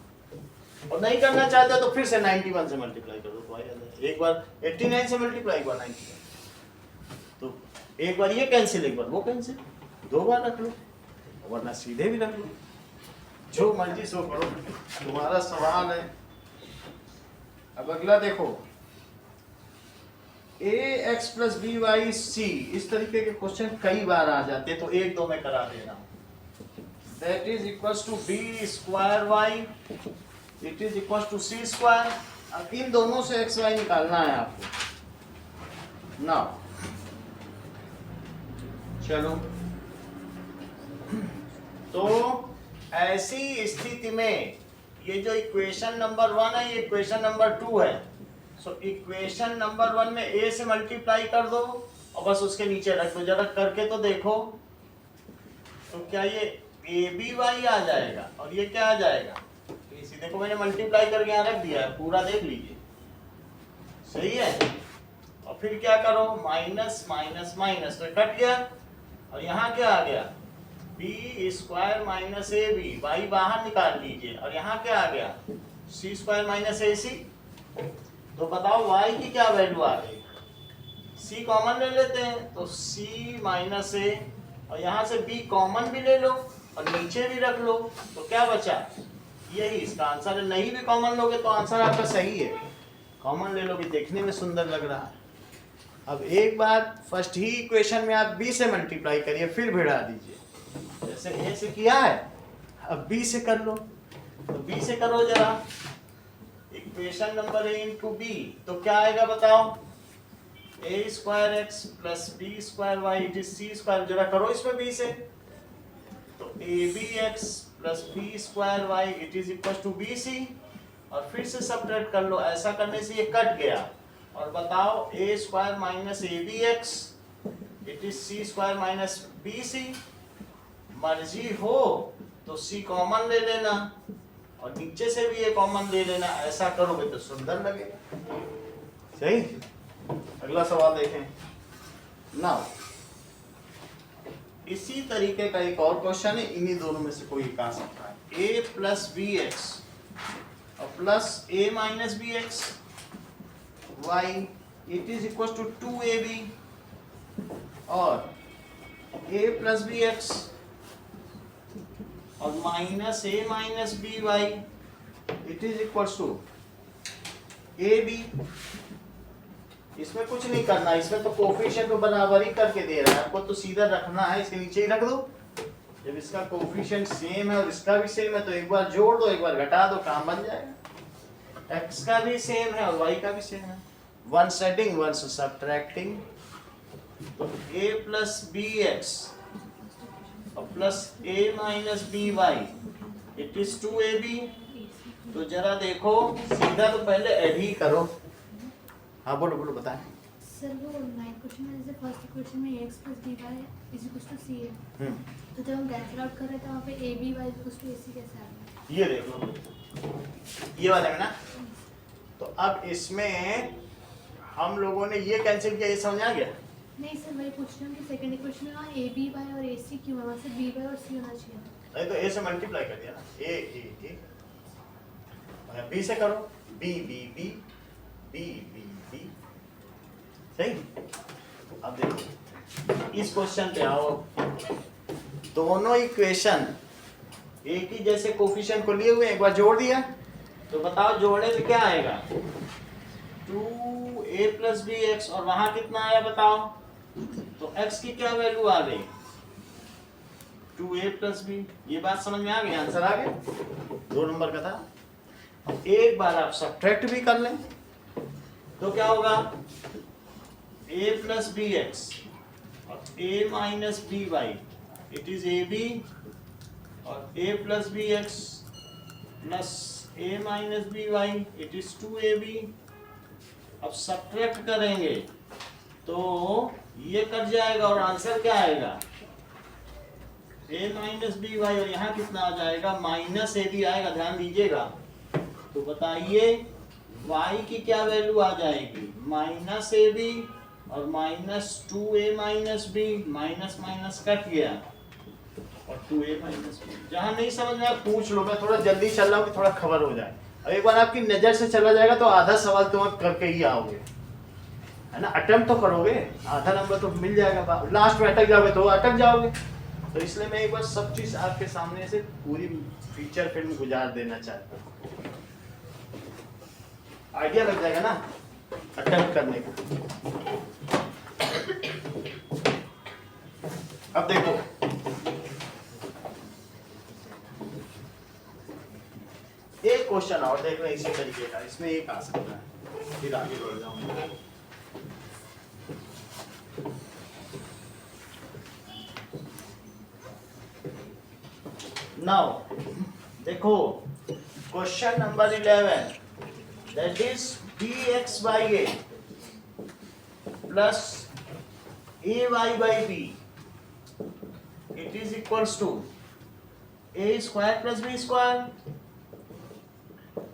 और नहीं करना चाहते तो फिर से 91 से मल्टीप्लाई कर दो, तो आ जाएगा। एक बार 89 से मल्टीप्लाई, एक बार 91, तो एक बार ये कैंसिल, एक बार वो कैंसिल, दो बार रख लो, वरना सीधे भी रख लो, जो मर्जी सो करो, तुम्हारा सवाल है। अब अगला देखो, ax प्लस by c, इस तरीके के क्वेश्चन कई बार आ जाते हैं, तो एक दो में करा दे रहा हूं। That is equals to b square y it is equals to c square. अब इन दोनों से x y निकालना है आपको। नाउ चलो, तो ऐसी स्थिति में ये जो इक्वेशन नंबर 1 है, ये इक्वेशन नंबर 2 है, सो इक्वेशन नंबर 1 में a से मल्टीप्लाई कर दो और बस उसके नीचे रख दो, जरा करके तो देखो, तो क्या ये aby आ जाएगा और ये क्या आ जाएगा, इसी देखो मैंने मल्टीप्लाई करके यहाँ रख दिया है, पूरा देख लीजिए, सही है। और फिर क्या करो, माइनस माइनस माइनस, तो कट गया, और यहाँ क्या आ गया, b square minus a b, y बाहर निकाल लीजिए, और यहाँ क्या आ गया, सी स्क्वायर माइनस ए सी। तो बताओ वाई की क्या वैल्यू आ गई, सी कॉमन ले लेते हैं, तो सी माइनस ए, और यहाँ से बी कॉमन भी ले लो, और नीचे भी रख लो, तो क्या बचा, यही इसका आंसर है। नहीं भी कॉमन लोगे तो आंसर आपका सही है, कॉमन ले लोगे, देखने में सुंदर लग रहा है। अब एक बार फर्स्ट ही इक्वेशन में आप b से मल्टीप्लाई करिए, फिर भिड़ा दीजिए, जैसे a से किया है अब b से कर लो। तो b से करो जरा, equation number a into b, तो क्या आएगा बताओ, a square x plus b square y it is c square, जरा करो इसमें b से, तो ab x plus b square y it is equal to b c, और फिर से सब्ट्रैक्ट कर लो, ऐसा करने से ये कट गया। और बताओ a square minus a b x it is c square minus b c, मर्जी हो तो c कॉमन ले लेना और नीचे से भी a कॉमन ले लेना, ऐसा करोगे तो सुंदर लगेगा। सही, अगला सवाल देखें। नाउ इसी तरीके का एक और क्वेश्चन है, इन्हीं दोनों में से कोई एक आ सकता है। a प्लस बी एक्स और plus a minus b x y it is equal to 2ab, और a प्लस बी एक्स और minus a minus b y it is equal to ab। इसमें कुछ नहीं करना, इसमें तो कोफिशिएंट को बराबर ही करके दे रहा है, आपको तो सीधा रखना है, इसके नीचे ही रख दो। जब इसका कोफिशिएंट सेम है और इसका भी सेम है तो एक बार जोड़ दो, एक बार घटा दो, काम बन जाएगा। x का भी सेम है और y का भी सेम है, वन सेटिंग वन सब्ट्रैक्टिंग। तो a प्लस बी एक्स और plus a minus b y it is 2ab। तो जरा देखो, सीधा तो पहले ऐड ही करो। हाँ बोलो बोलो, बताएं। सर वो 9 क्वेश्चन में जैसे फर्स्ट इक्वेशन में ax plus by is equal to c है, तो जब हम कैंसिल आउट कर रहे थे वहाँ पे ab y is equal to ac कैसे आ गया? ये देख लो, ये वाला है ना। तो अब इसमें हम लोगों ने ये कैंसिल किया, ये समझ आ गया? नहीं सर, वही पूछ रही हूँ कि सेकंड इक्वेशन में वहाँ ab y और ac क्यों है, वहाँ से b y और c होना चाहिए था। नहीं तो a से मल्टीप्लाई कर दिया ना, a b से करो, b b b b b b, सही। अब देखो इस क्वेश्चन पे आओ, दोनों इक्वेशन एक ही जैसे कोफिशिएंट को लिए हुए, एक बार जोड़ दिया, तो बताओ जोड़ने पे क्या आएगा, 2a प्लस बी एक्स, और वहां कितना आया बताओ, तो x की क्या वैल्यू आ गई, 2a प्लस बी। ये बात समझ में आ गई, आंसर आ गया, 2 नंबर का था। अब एक बार आप सब्ट्रैक्ट भी कर लें तो क्या होगा, a प्लस बी एक्स और a minus b y it is a b, और a plus b x plus a minus b y it is 2ab। अब सब्ट्रैक्ट करेंगे तो ये कट जाएगा और आंसर क्या आएगा, a माइनस बी वाई, और यहाँ कितना आ जाएगा, माइनस ए बी आएगा, ध्यान दीजिएगा। तो बताइए y की क्या वैल्यू आ जाएगी, माइनस ए बी और minus 2a minus b, minus minus cut गया और 2a माइनस बी। जहाँ नहीं समझ में आप पूछ लो, मैं थोड़ा जल्दी चल रहा हूँ कि थोड़ा खबर हो जाए। और एक बार आपकी नज़र से चला जाएगा तो आधा सवाल तो आप करके ही आओगे, है ना, अटेम्प्ट तो करोगे, आधा नंबर तो मिल जाएगा, लास्ट में अटक जाओगे तो अटक जाओगे। तो इसलिए मैं एक बार सब चीज़ आपके सामने से पूरी फीचर फिल्म गुजार देना चाहता हूँ, आइडिया लग जाएगा ना अटेम्प्ट करने का। अब देखो एक क्वेश्चन और देख रहे हैं इसी तरीके का, इसमें एक आ सकता है, फिर आगे बढ़ जाऊंगा। नाउ देखो question number 11, that is bx by a plus ay by b it is equals to a square plus b square,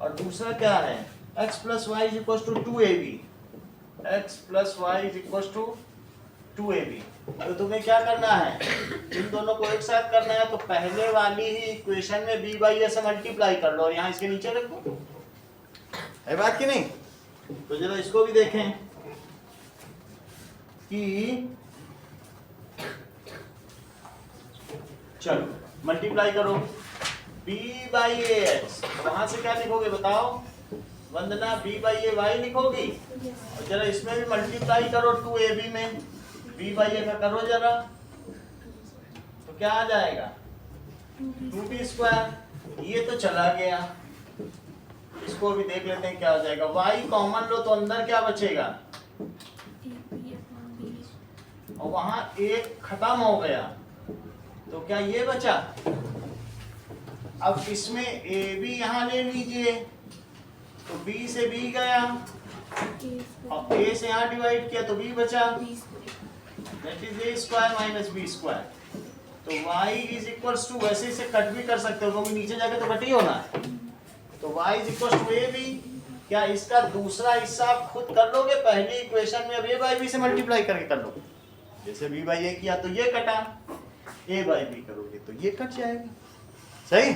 और दूसरा क्या है, x plus y is equals to 2ab, x plus y is equals to 2ab। तो तुम्हें क्या करना है, इन दोनों को एक साथ करना है, तो पहले वाली ही इक्वेशन में b by a से मल्टीप्लाई कर लो और यहाँ इसके नीचे रख दो, है बात की नहीं। तो जरा इसको भी देखें कि चलो मल्टीप्लाई करो b बाई ए एक्स, वहां से क्या लिखोगे बताओ वंदना, b बाई ए वाई लिखोगी, और जरा इसमें भी मल्टीप्लाई करो 2ab में, b बाई ए का करो जरा, तो क्या आ जाएगा 2b स्क्वायर, ये तो चला गया, इसको भी देख लेते हैं क्या हो जाएगा, y कॉमन लो तो अंदर क्या बचेगा, और वहां एक खत्म हो गया, तो क्या ये बचा, अब इसमें ए बी यहाँ ले लीजिए, तो b से b गया, और a से यहाँ डिवाइड किया तो b बचा, that is a square minus b square, तो y इज इक्वल्स टू, वैसे इसे कट भी कर सकते हो क्योंकि नीचे जाके तो कट ही होना है, तो y is equals to ab, क्या इसका दूसरा हिस्सा आप खुद कर लोगे, पहली इक्वेशन में अब a बाई b से मल्टीप्लाई करके कर लो, जैसे b बाई a किया तो ये कटा, a बाई b करोगे तो ये कट जाएगा, सही।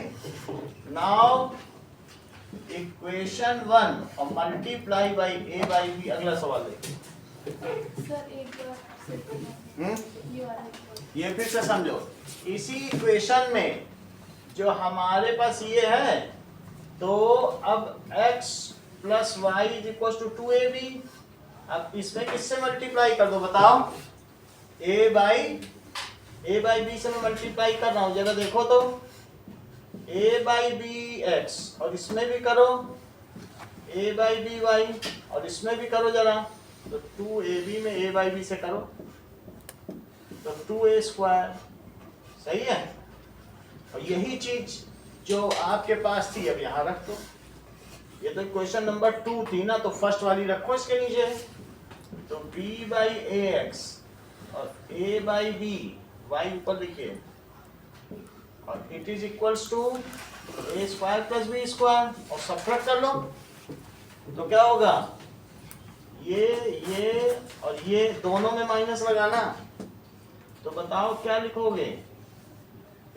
नाउ इक्वेशन 1 और multiply by a by b, अगला सवाल देखिए। सर एक बार ये वाला ये फिर से समझो, इसी इक्वेशन में जो हमारे पास ये है, तो अब x plus y is equal to 2ab, अब इसमें किससे मल्टीप्लाई कर दो बताओ, a बाई b से मैं मल्टीप्लाई कर रहा हूँ, जरा देखो तो a बाई बी एक्स, और इसमें भी करो a बाई बी वाई, और इसमें भी करो जरा, तो 2ab में a बाई b से करो तो 2a स्क्वायर, सही है। और यही चीज जो आपके पास थी अब यहाँ रख दो, ये तो क्वेश्चन नंबर 2 थी ना, तो फर्स्ट वाली रखो इसके नीचे, तो b बाई ए एक्स और a बाई b y ऊपर लिखिए, और it is equals to a square plus b square, और सबट्रैक्ट कर लो तो क्या होगा, ये और ये दोनों में माइनस लगाना, तो बताओ क्या लिखोगे,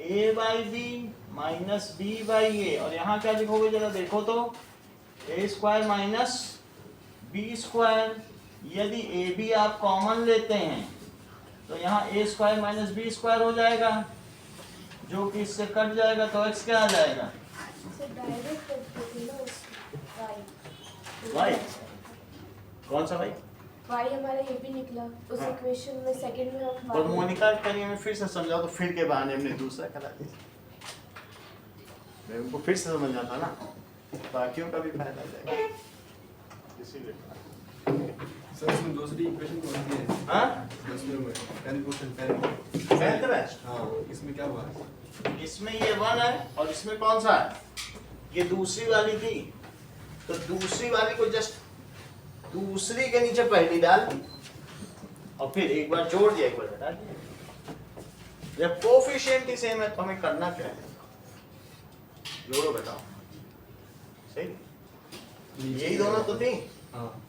a by B minus B by A, और यहाँ क्या लिखोगे जरा देखो तो, a square minus B square, यदि ए बी आप कॉमन लेते हैं तो यहाँ a square minus B square हो जाएगा, जो कि इससे कट जाएगा, तो x क्या आ जाएगा, y, कौन सा भाई, y हमारा ये भी निकला उस हाँ। इक्वेशन में, सेकंड में हम और मोनिका करिए मैं फिर से समझाओ, तो फिर के बहाने हमने दूसरा करा दिया, मैं उनको फिर से समझ आता ना, बाकियों का भी फायदा जाएगा, इसीलिए। सर इसमें दूसरी इक्वेशन कौन सी है? हाँ 10 क्वेश्चन 10th में, हाँ इसमें क्या हुआ है? इसमें ये 1 है और इसमें कौन सा है, ये दूसरी वाली थी, तो दूसरी वाली को जस्ट दूसरी के नीचे पहली डाल दी, और फिर एक बार जोड़ दिया एक बार घटा दिया, जब कोफिशिएंट ही सेम है तो हमें करना क्या है, जोड़ो बताओ, सही, यही दोनों तो थी, हाँ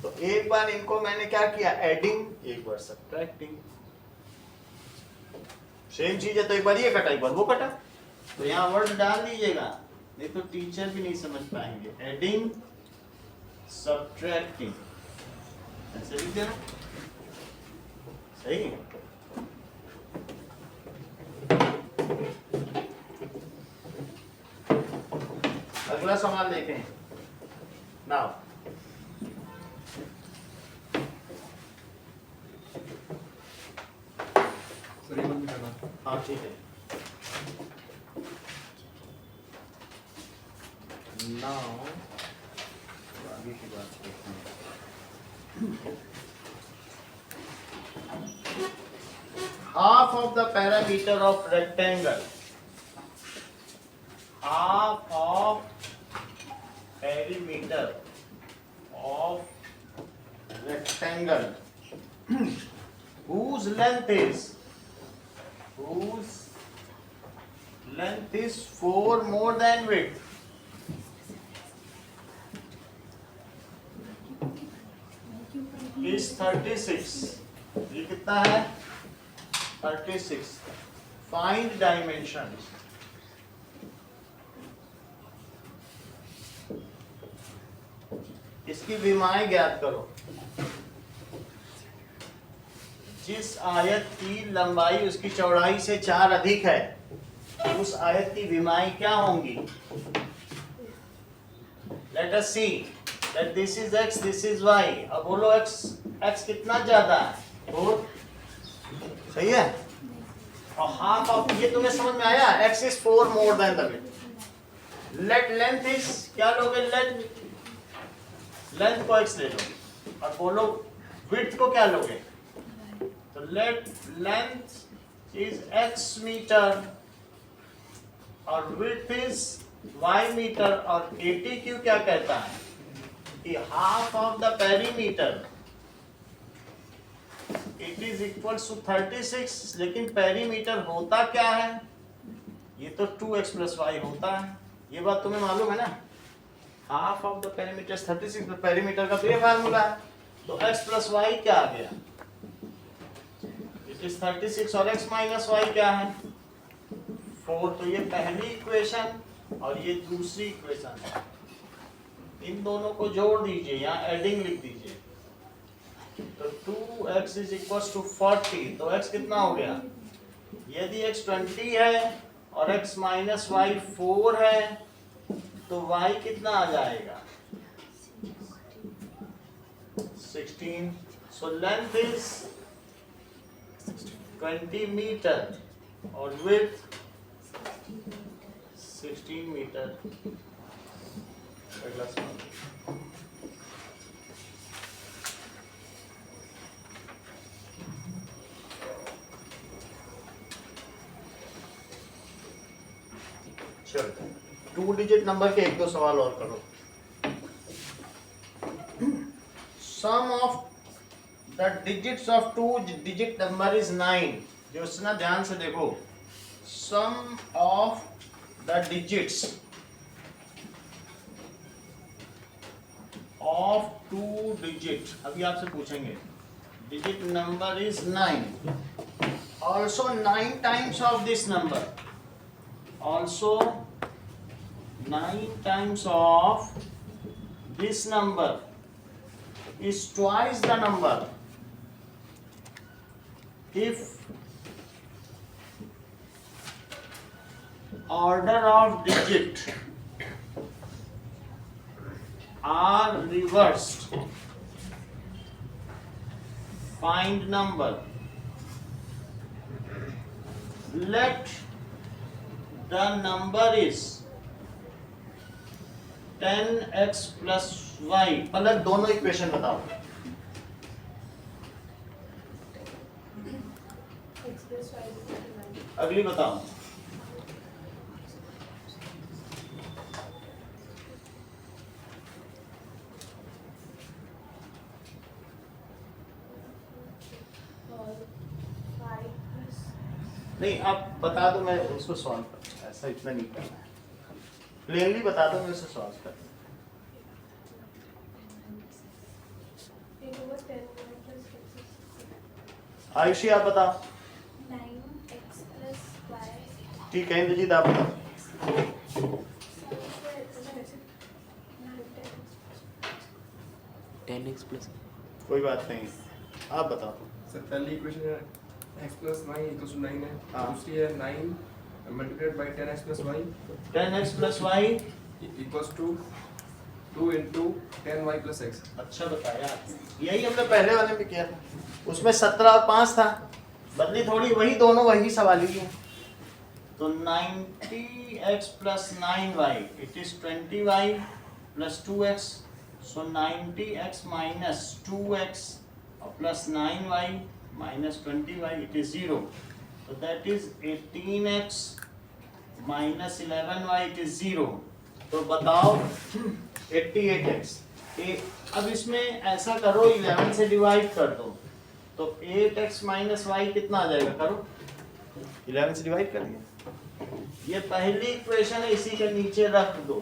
तो एक बार इनको मैंने क्या किया एडिंग, एक बार सब्ट्रैक्टिंग, सेम चीज है, तो एक बार ये कटा एक बार वो कटा, तो यहाँ वर्ड डाल दीजिएगा, नहीं तो टीचर भी नहीं समझ पाएंगे, एडिंग सब्ट्रैक्टिंग, ऐसे लिख देना, सही है। अगला सवाल देखें नाउ, सर ये मत करना। हाँ ठीक है, नाउ आगे की बात करते हैं। Half of the parameter of rectangle, half of perimeter of rectangle whose length is 4 more than width, is 36, ये कितना है 36, find dimensions, इसकी विमाएं ज्ञात करो, जिस आयत की लंबाई उसकी चौड़ाई से 4 अधिक है उस आयत की विमाएं क्या होंगी? Let us see that this is x, this is y। अब बोलो x कितना ज्यादा है? 4। सही है। और हाफ ऑफ, ये तुम्हें समझ में आया? x is 4 more than the width। Late length is, क्या लोगे? लेंथ को x ले लो और बोलो विड्थ को क्या लोगे? तो let length is x metre और विड्थ इज y मीटर। और 80 क्या कहता है कि half of the perimeter it is equals to 36। लेकिन पेरीमीटर होता क्या है? ये तो 2x + y होता है। ये बात तुम्हें मालूम है ना? हाफ ऑफ द पेरीमीटर 36, तो पेरीमीटर का तो ये फार्मूला है। तो x + y क्या आ गया? इट इज 36 और x - y क्या है? 4। तो ये पहली इक्वेशन और ये दूसरी इक्वेशन है। इन दोनों को जोड़ दीजिए, यहाँ एडिंग लिख दीजिए। तो 2x = 40। तो x कितना हो गया? यदि x 20 है और x - y 4 है तो y कितना आ जाएगा? 16। सो लेंथ इज 20 मीटर और विड्थ 16 मीटर। अगला सवाल। चलो 2 डिजिट नंबर के 1-2 सवाल और करो। Sum of the digits of 2 digit number is 9। जो ना ध्यान से देखो, sum of the digits of 2 digit, अभी आपसे पूछेंगे, digit number is 9। Also 9 times of this number, also 9 times of this number is twice the number if order of digit are reversed. Find number. Let the number is 10x plus y। पलट दोनों equation बताओ। x + y = 9। अगली बताओ। और 5 + नहीं, आप बता दो, मैं उसको सॉल्व कर, ऐसा इतना नहीं करना है। प्लेनली बता दो, मैं उसे सॉल्व कर। it was 10 + 6। आयुषी आप बताओ। 9x + y। ठीक है इंद्रजीत आप बताओ। 10x plus कोई बात नहीं, आप बताओ। सर पहली इक्वेशन है x + 9 = 9 है। हाँ। दूसरी है 9 multiplied by 10x + y 10x plus y। = 2 × 10y + x। अच्छा बताया, यही हमने पहले वाले में किया था। उसमें 17 और 5 था, बदली थोड़ी, वही दोनों वही सवाल ही है। तो 90x plus 9y it is 20y plus 2x। so 90x minus 2x plus 9y minus 20y it is 0। so that is 18x minus 11y it is 0। तो बताओ 88x। अब इसमें ऐसा करो, 11 से डिवाइड कर दो तो 8x minus y कितना आ जाएगा? करो, 11 से डिवाइड कर दिया। ये पहली इक्वेशन है, इसी के नीचे रख दो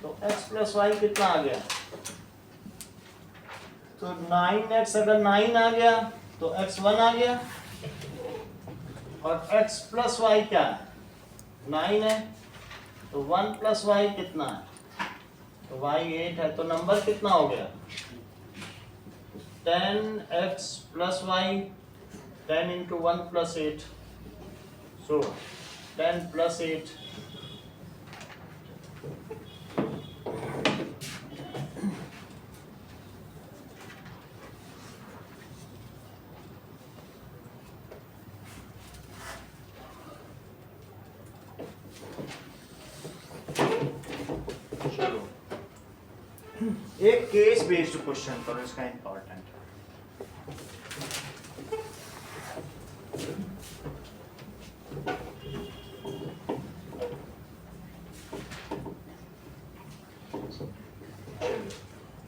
तो x plus y कितना आ गया? तो 9x, अगर 9 आ गया तो x 1 आ गया और x plus y क्या है? 9 है, तो 1 plus y कितना है? तो y 8 है। तो नंबर कितना हो गया? 10x plus y, 10 into 1 plus 8। So 10 plus 8. चलो एक केस बेस्ड क्वेश्चन करो, इसका इंपॉर्टेंट है।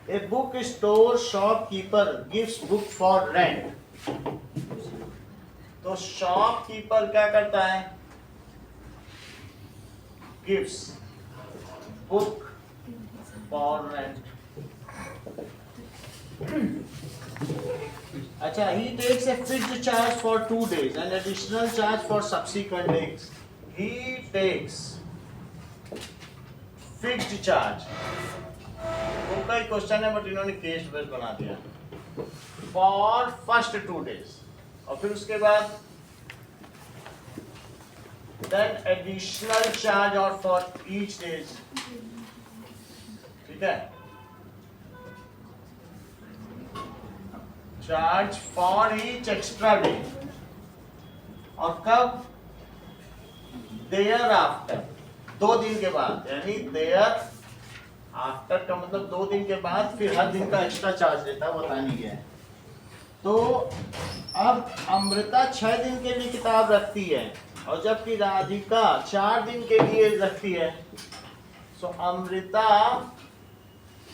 A book store shopkeeper gives book for rent. तो शॉपकीपर क्या करता है? Gives book for rent. अच्छा, he takes a fixed charge for 2 days and additional charge for subsequent days. He takes fixed charge. वो का ही question है but इन्होंने case based बना दिया। फॉर फर्स्ट 2 days और फिर उसके बाद देन एडिशनल चार्ज और फॉर ईच डेज। ठीक है, charge for each extra day. और कब? देयर आफ्टर, 2 दिन के बाद, यानी देयर आफ्टर का मतलब 2 दिन के बाद, फिर हर दिन का एक्स्ट्रा चार्ज लेता है, बता नहीं गया। तो अब अमृता 6 दिन के लिए किताब रखती है और जबकि राधिका 4 दिन के लिए रखती है। So Amrita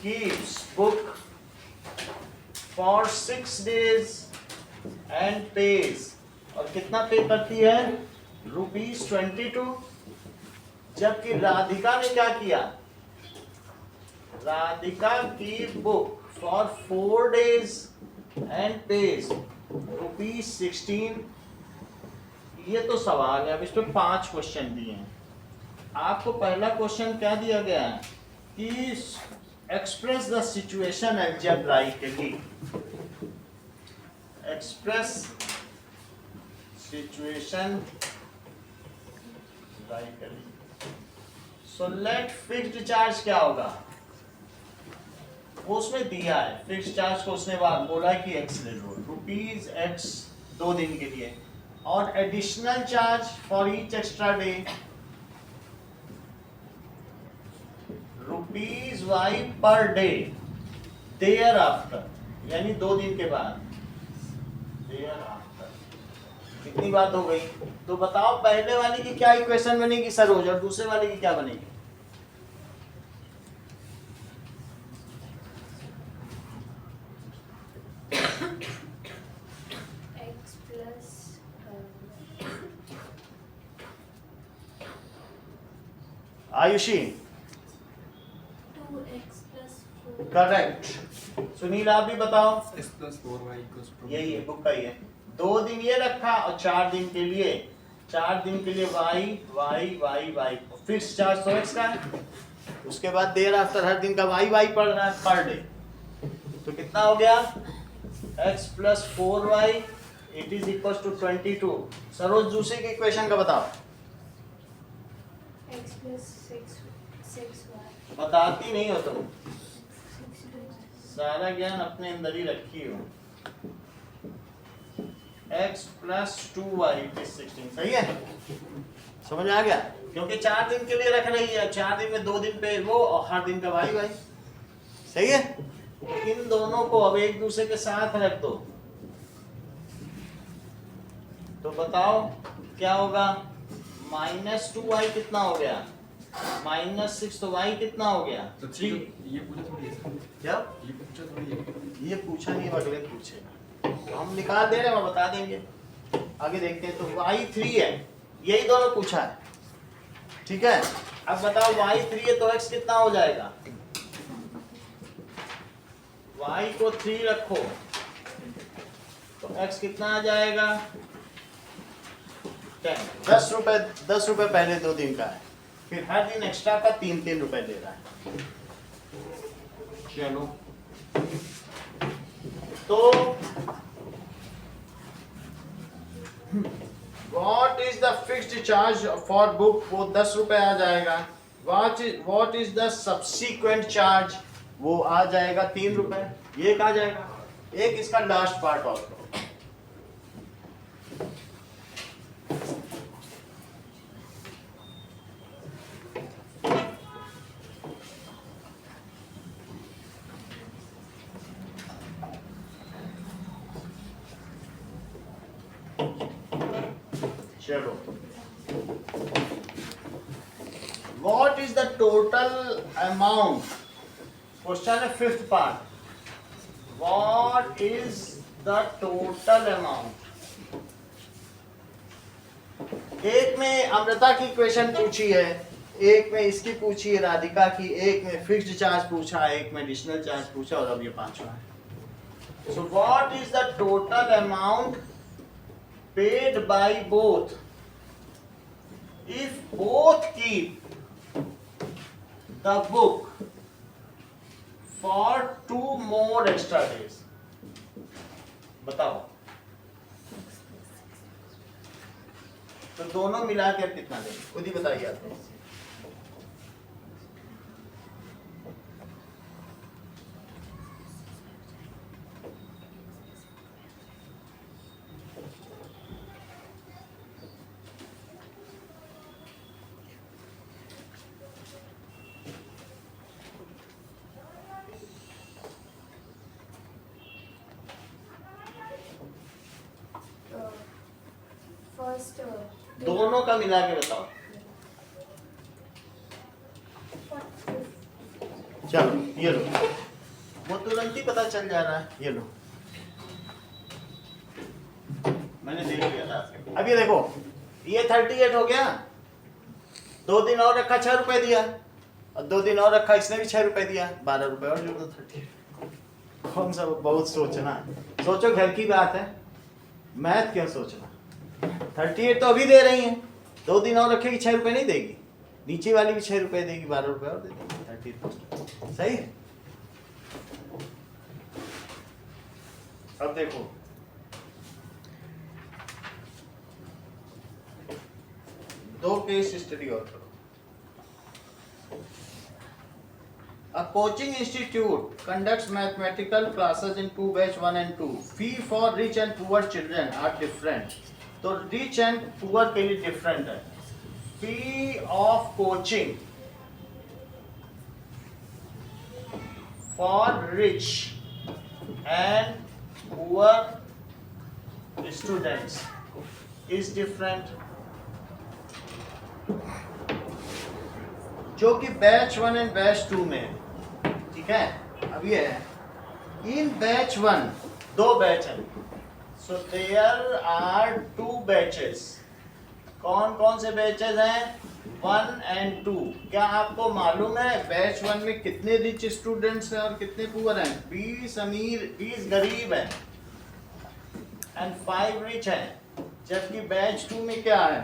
keeps book for 6 days and page, और कितना पे करती है? ₹22। जबकि राधिका ने क्या किया? राधिका की book for 4 days and page ₹16। ये तो सवाल है। अब इस पे 5 क्वेश्चन दिए हैं। आपको पहला क्वेश्चन क्या दिया गया है कि express the situation algebraically. Express situation algebraically. So let fixed charge क्या होगा? वो उसमें दिया है फिक्स चार्ज को, उसने बोला कि एक्स ले लो, ₹X 2 दिन के लिए, और additional charge for each extra day ₹Y per day thereafter, यानी 2 दिन के बाद देयर आफ्टर। कितनी बात हो गई? तो बताओ पहले वाली की क्या इक्वेशन बनेगी सरोज, और दूसरे वाले की क्या बनेगी? X plus Ayushi 2x plus 4. Correct. Sunil आप भी बताओ। x plus 4y equals to यही है, बुक का ही है। 2 दिन ये रखा और 4 दिन के लिए y फिक्स चार्ज तो x का है। उसके बाद देर आफ्टर हर दिन का y पड़ रहा है पर डे। तो कितना हो गया? x plus 4y it is equal to 22। Saroj दूसरे की इक्वेशन का बताओ। X plus 6y. बताती नहीं हो तुम, 62y. सारा ज्ञान अपने अंदर ही रखी हो। x plus 2y it is 16। सही है, समझ आ गया? क्योंकि 4 दिन के लिए रख रही है, 4 दिन में 2 दिन पे वो और हर दिन का y। सही है, इन दोनों को अब एक दूसरे के साथ रख दो तो बताओ क्या होगा? -2y कितना हो गया? -6 तो y कितना हो गया? तो 3। ये पूछा थोड़ी है सर, क्या ये पूछा थोड़ी है। ये पूछा नहीं, अगले पूछेगा, हम निकाल दे रहे हैं, बता देंगे। आगे देखते हैं। तो y3 है, यही दोनों पूछा है। ठीक है, अब बताओ y3 है तो x कितना हो जाएगा? y को 3 रखो तो x कितना आ जाएगा? 10 रुपए पहले 2 दिन का है, फिर हर दिन एक्स्ट्रा का 3 रुपए ले रहा है। चलो तो What is the fixed charge for book? वो 10 रुपए आ जाएगा. What is the subsequent charge? वो आ जाएगा 3 रुपए. ये कहा जाएगा. एक इसका लास्ट पार्ट और करो. चलो. What is the total amount? Question है fifth part. What is the total amount? एक में अमृता की क्वेश्चन पूछी है, एक में इसकी पूछी है राधिका की, एक में फिक्स्ड चार्ज पूछा, एक में एडिशनल चार्ज पूछा और अब ये पांचवा है. So what is the total amount paid by both if both keep the book for 2 more extra days? बताओ. तो दोनों मिला के कितना देंगे खुद ही बताइए आप. फर्स्ट दोनों का मिला के बताओ. चलो ये लो, वो तुरंत ही पता चल जा रहा है. ये लो, मैंने देख लिया था. अब ये देखो, ये 38 हो गया. 2 दिन और रखा 6 रुपए दिया, और 2 दिन और रखा इसने भी 6 रुपए दिया, 12 रुपए और जोड़ दो. 38. कौन सा बहुत सोचना है. सोचो, घर की बात है, मैथ क्यों सोचना. 38 तो अभी दे रही है, 2 दिन और रखेगी 6 रुपए नहीं देगी, नीचे वाली भी 6 रुपए देगी, 12 रुपए और दे देगी. 38 सही है. अब देखो, दो केस स्टडी और करो. A coaching institute conducts mathematical classes in 2 batch 1 and 2. Fee for rich and poor children are different. तो rich and poor के लिए different है. Fee of coaching for rich and poor students is different. जो कि batch 1 and batch 2 में, ठीक है. अब ये है, इन बैच 1 2 बैच है. So there are 2 batches. कौन कौन से बैचेस हैं? 1 एंड 2. क्या आपको मालूम है बैच 1 में कितने रिच स्टूडेंट्स हैं और कितने पुअर हैं? 20 अमीर, 20 गरीब हैं एंड 5 रिच हैं. जबकि बैच 2 में क्या है?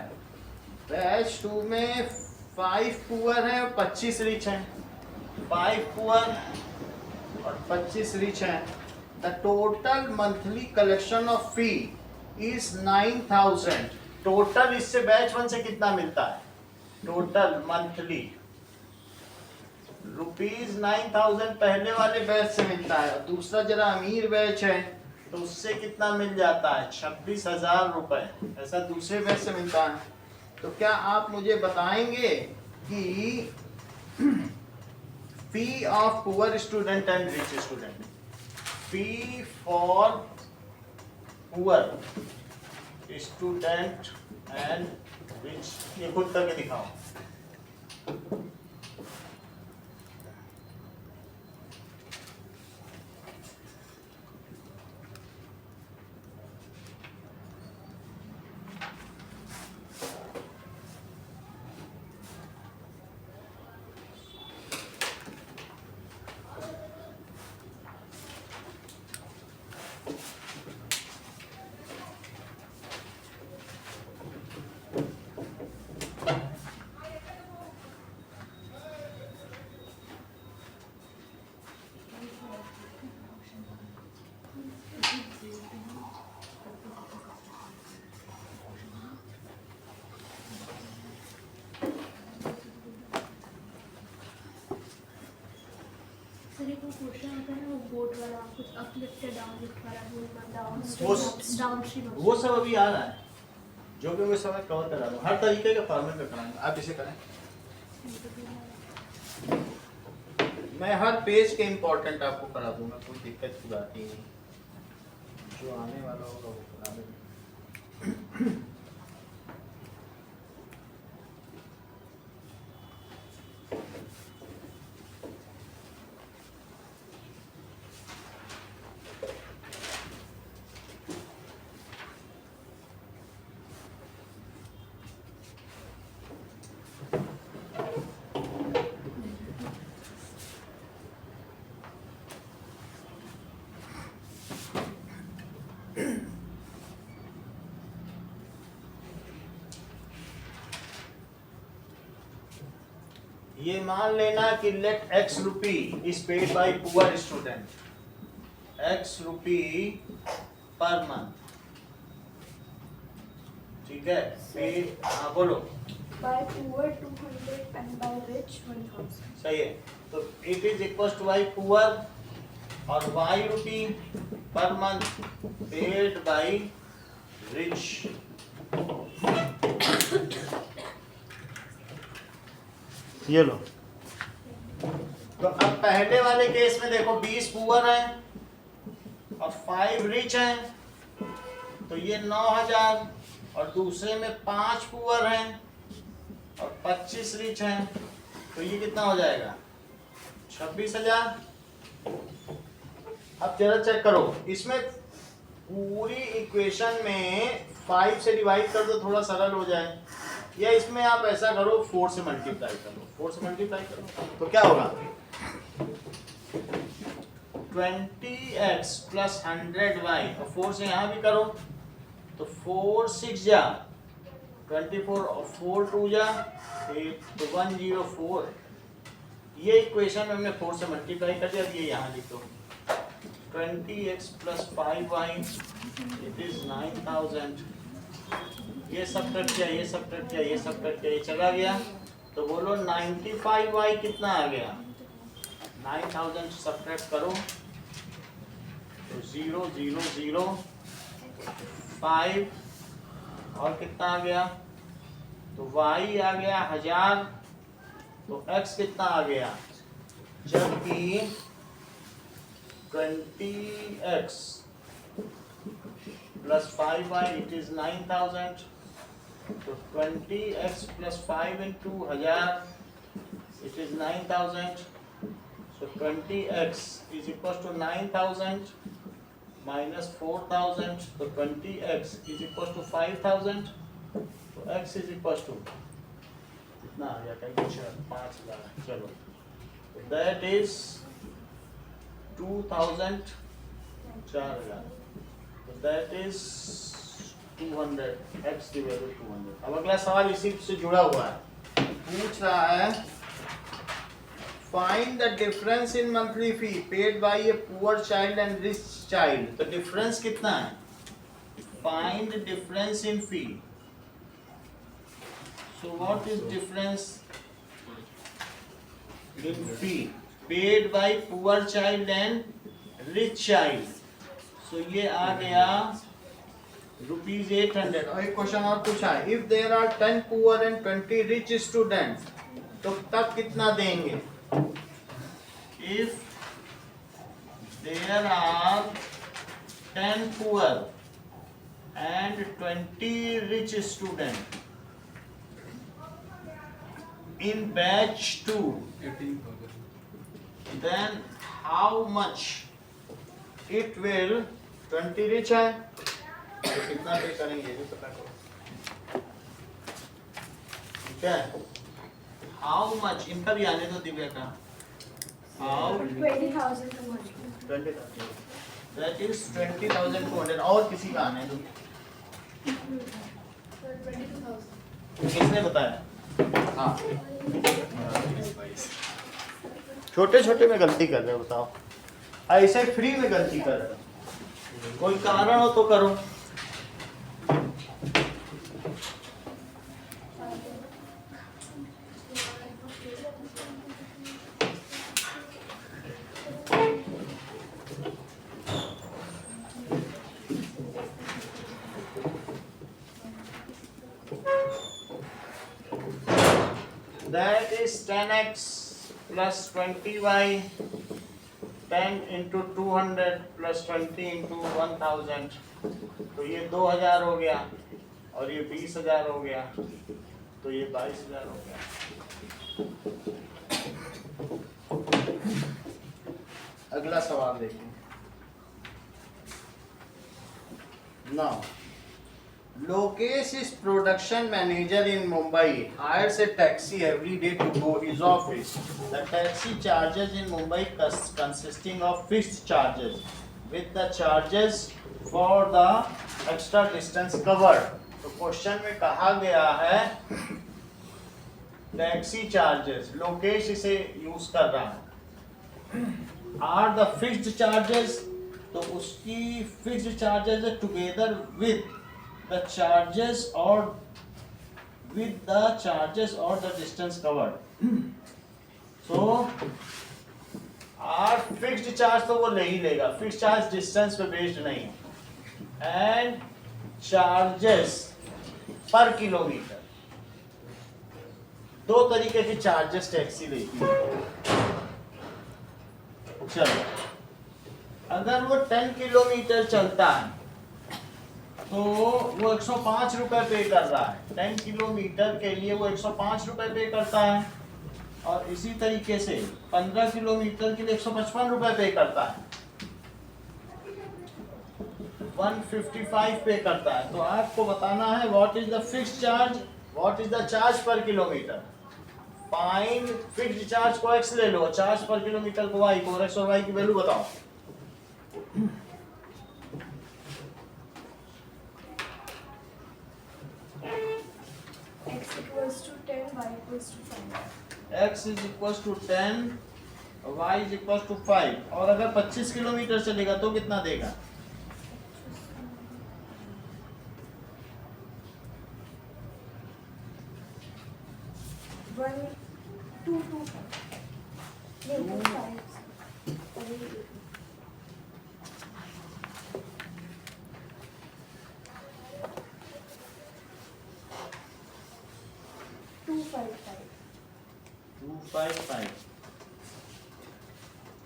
बैच 2 में 5 पुअर हैं और 25 रिच हैं. 5 पुअर और 25 रिच हैं. The total monthly collection of fee is 9,000. Total इससे बैच 1 से कितना मिलता है? टोटल मंथली ₹9,000 पहले वाले बैच से मिलता है. दूसरा जरा अमीर बैच है तो उससे कितना मिल जाता है? 26,000 रुपए. ऐसा दूसरे बैच से मिलता है. तो क्या आप मुझे बताएंगे कि fee of poor student and rich student, fee for poor student and rich, ये खुद करके दिखाओ. क्वेश्चन होता है ना वो बोट वाला कुछ अपलिफ्ट या डाउनलिफ्ट वाला Down. डाउनस्ट्रीम वो सब अभी आ रहा है, जो भी मैं समय कवर करा दूँ, हर तरीके के फॉर्मेट में कराएंगे। आप इसे करें, मैं हर पेज के इम्पोर्टेंट आपको करा दूंगा, कोई दिक्कत की बात ही नहीं। जो आने वाला होगा वो करा देंगे। ये मान लेना कि let x rupee is paid by poor student, x rupee per month, ठीक है। पेड, हाँ बोलो। By poor 200 and by rich 1000. सही है, तो it is equal two by poor और y rupee per month paid by rich. ये लो, तो अब पहले वाले केस में देखो 20 पुअर हैं और 5 रिच हैं, तो ये 9000, और दूसरे में 5 पुअर हैं और 25 रिच हैं, तो ये कितना हो जाएगा 26,000। अब जरा चेक करो, इसमें पूरी इक्वेशन में 5 से डिवाइड कर दो, थोड़ा सरल हो जाए, या इसमें आप ऐसा करो 4 से मल्टीप्लाई करो, 4 से मल्टीप्लाई करो तो क्या होगा 20x प्लस 100y, और 4 से यहाँ भी करो तो 4 6 जा 24 और 4 2 जा 8 तो 104। ये इक्वेशन में हमने 4 से मल्टीप्लाई कर दिया, ये यहाँ लिख दो 20x plus 5y it is 9000। ये सब कट गया, ये सब कट गया, ये सब कट गया, ये चला गया, तो बोलो 95y कितना आ गया 9000 सब्ट्रैक्ट करो तो 0 0 0 5 और कितना आ गया, तो y आ गया 1000, तो x कितना आ गया, जबकि 20x plus 5y it is 9000, तो 20x plus 5 into 1000 it is 9000, so 20x is equal to 9000 minus 4000, so 20x is equal to 5000, so x is equal to कितना आ गया कैलकुलेशन 5000, चलो that is 2000 4000, so that is 200, x की value 200। अब अगला सवाल इसी से जुड़ा हुआ है, पूछ रहा है find the difference in monthly fee paid by a poor child and rich child. तो डिफरेंस कितना है, find difference in fee. So what is difference in fee paid by poor child and rich child. So ये आ गया ₹800। और एक question और पूछा है, if there are 10 poor and 20 rich students, तो तब कितना देंगे। If there are 10 poor and 20 rich student in batch 2, 18,000। then how much it will 20 rich है तो कितना पे करेंगे ये पता करो, ठीक है। हाउ मच इनका भी आने दो दिव्या का, हाउ 20,200. 20,000 that is 20,200। और किसी का आने दो, 22,000. किसने बताया, हाँ छोटे छोटे में गलती कर रहे हो, बताओ ऐसे फ्री में गलती कर रहे हो, कोई कारण हो तो करो। is 10x plus 20y, 10 into 200 plus 20 into 1000, तो ये 2000 हो गया और ये 20,000 हो गया, तो ये 22,000 हो गया। अगला सवाल देखिए। Now, Lokesh is production manager in Mumbai. Hires a taxi every day to go his office. The taxi charges in Mumbai consisting of fixed charges with the charges for the extra distance covered. तो question में कहा गया है taxi charges, Lokesh इसे use कर रहा है, are the fixed charges, तो उसकी फिक्स्ड चार्जेस है टुगेदर विद द चार्जेस और the distance covered. So our fixed charge तो वो नहीं लेगा, फिक्स्ड चार्ज डिस्टेंस पे बेस्ड नहीं है, एंड चार्जेस पर किलोमीटर, दो तरीके की चार्जेस टैक्सी लेती है। चलो, अगर वो 10 किलोमीटर चलता है तो वो 105 रुपए पे कर रहा है, 10 किलोमीटर के लिए वो 105 रुपए पे करता है, और इसी तरीके से 15 किलोमीटर के लिए 155 रुपए पे करता है, 155 पे करता है। तो आपको बताना है what is the fixed charge, what is the charge पर किलोमीटर। फाइंड फिक्स्ड चार्ज को x ले लो, चार्ज पर किलोमीटर को y, को x और y की वैल्यू बताओ। X equals to 10, y equals to 5. x is equals to 10, y is equals to 5, और अगर 25 किलोमीटर चलेगा तो कितना देगा? 1, 2, 2, 5. Yeah, 2, 5. 255. 255,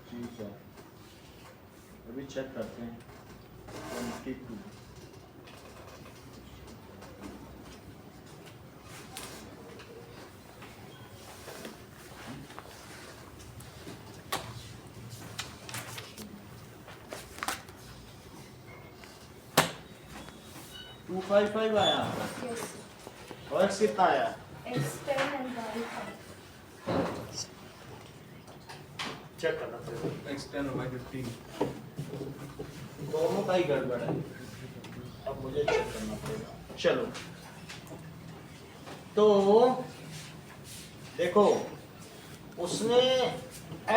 ठीक है, अभी चेक करते हैं। 22, टू 255 आया, Yes. और x कितना आया? X 10 and y 5. चेक करना पड़ेगा, X10 और Y15। दोनों का ही गड़बड़ है, अब मुझे चेक करना पड़ेगा। चलो, तो देखो, उसने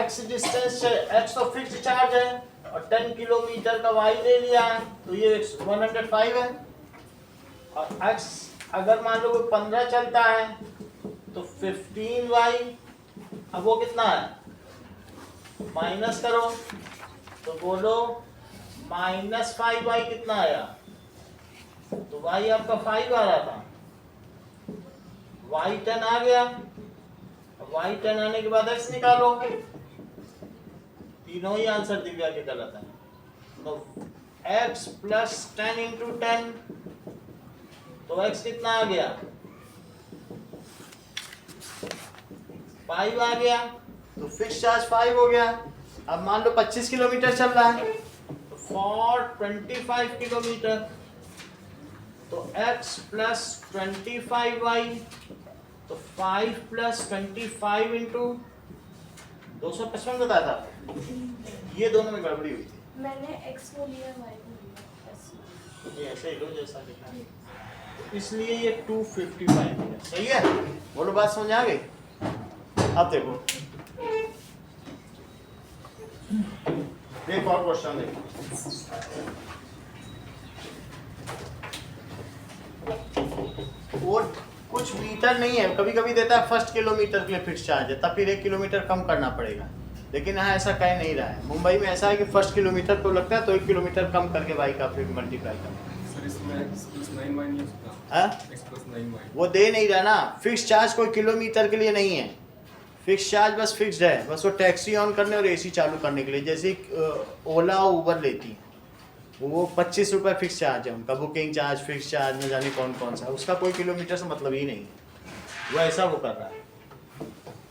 x डिस्टेंस, x तो फिक्स्ड चार्ज है और 10 किलोमीटर का y ले लिया है, तो ये 105 है, और x अगर मान लो 15 चलता है तो 15y, अब वो कितना है, माइनस करो तो बोलो -5y कितना आया, तो y आपका 5 आ रहा था, y 10 आ गया, y 10 आने के बाद x निकालो, तीनों ही आंसर दिव्या के गलत है। तो x प्लस 10 इंटू 10, तो x कितना आ गया, 5 आ गया, तो फिक्स चार्ज 5 हो गया। अब मान लो 25 किलोमीटर चल रहा है, तो फॉर 25 किलोमीटर, तो x प्लस 25y, तो 5 प्लस 25 इंटू 255 बताया था, ये दोनों में गड़बड़ी हुई थी। मैंने x को लिया, y को लिया, ऐसे। ये ऐसे ही लो जैसा लिखा है, इसलिए ये 255 है, सही है। बोलो, बात समझ आ गई? अब देखो, एक और क्वेश्चन देखो, वो कुछ मीटर नहीं है, कभी कभी देता है फर्स्ट किलोमीटर के लिए फिक्स चार्ज है, तब फिर 1 किलोमीटर कम करना पड़ेगा, लेकिन यहाँ ऐसा कह नहीं रहा है। मुंबई में ऐसा है कि फर्स्ट किलोमीटर को लगता है तो 1 किलोमीटर कम करके y का फिर मल्टीप्लाई करना। सर इसमें X+9y नहीं होता? हाँ? X+9y। वो दे नहीं रहा ना, फिक्स चार्ज कोई किलोमीटर के लिए नहीं है, फिक्स चार्ज बस फिक्स्ड है, बस वो टैक्सी ऑन करने और एसी चालू करने के लिए। जैसे ओला उबर लेती है, वो 25 रुपये फिक्स चार्ज है उनका, बुकिंग चार्ज, फिक्स चार्ज, न जाने कौन कौन सा, उसका कोई किलोमीटर से मतलब ही नहीं है, वो ऐसा वो कर रहा है।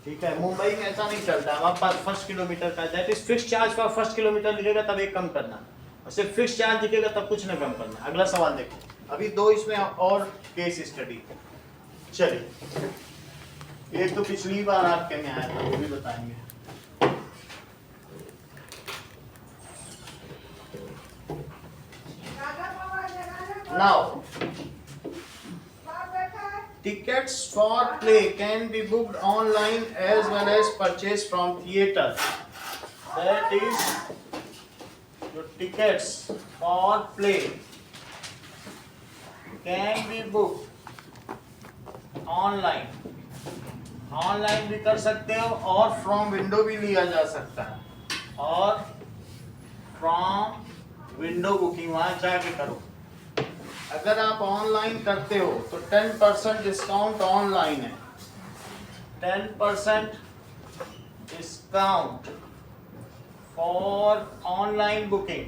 ठीक है, मुंबई में ऐसा नहीं चलता, हमारे पास फर्स्ट किलोमीटर का that is fix charge for first kilometre लिखेगा तब एक कम करना, और सिर्फ फिक्स चार्ज दिखेगा तब कुछ नहीं कम करना। अगला सवाल देखो, अभी दो इसमें और केस स्टडी। चलिए, एक तो पिछली बार आपके में आया था, वो भी बताएंगे। Now tickets for play can be booked online as well as purchased from theater. That is, your tickets for play can be booked online. Online भी कर सकते हो और फ्रॉम विंडो भी लिया जा सकता है, और फ्रॉम विंडो बुकिंग वहां जाके करो। अगर आप ऑनलाइन करते हो तो 10% डिस्काउंट ऑनलाइन है, 10% डिस्काउंट फॉर ऑनलाइन बुकिंग।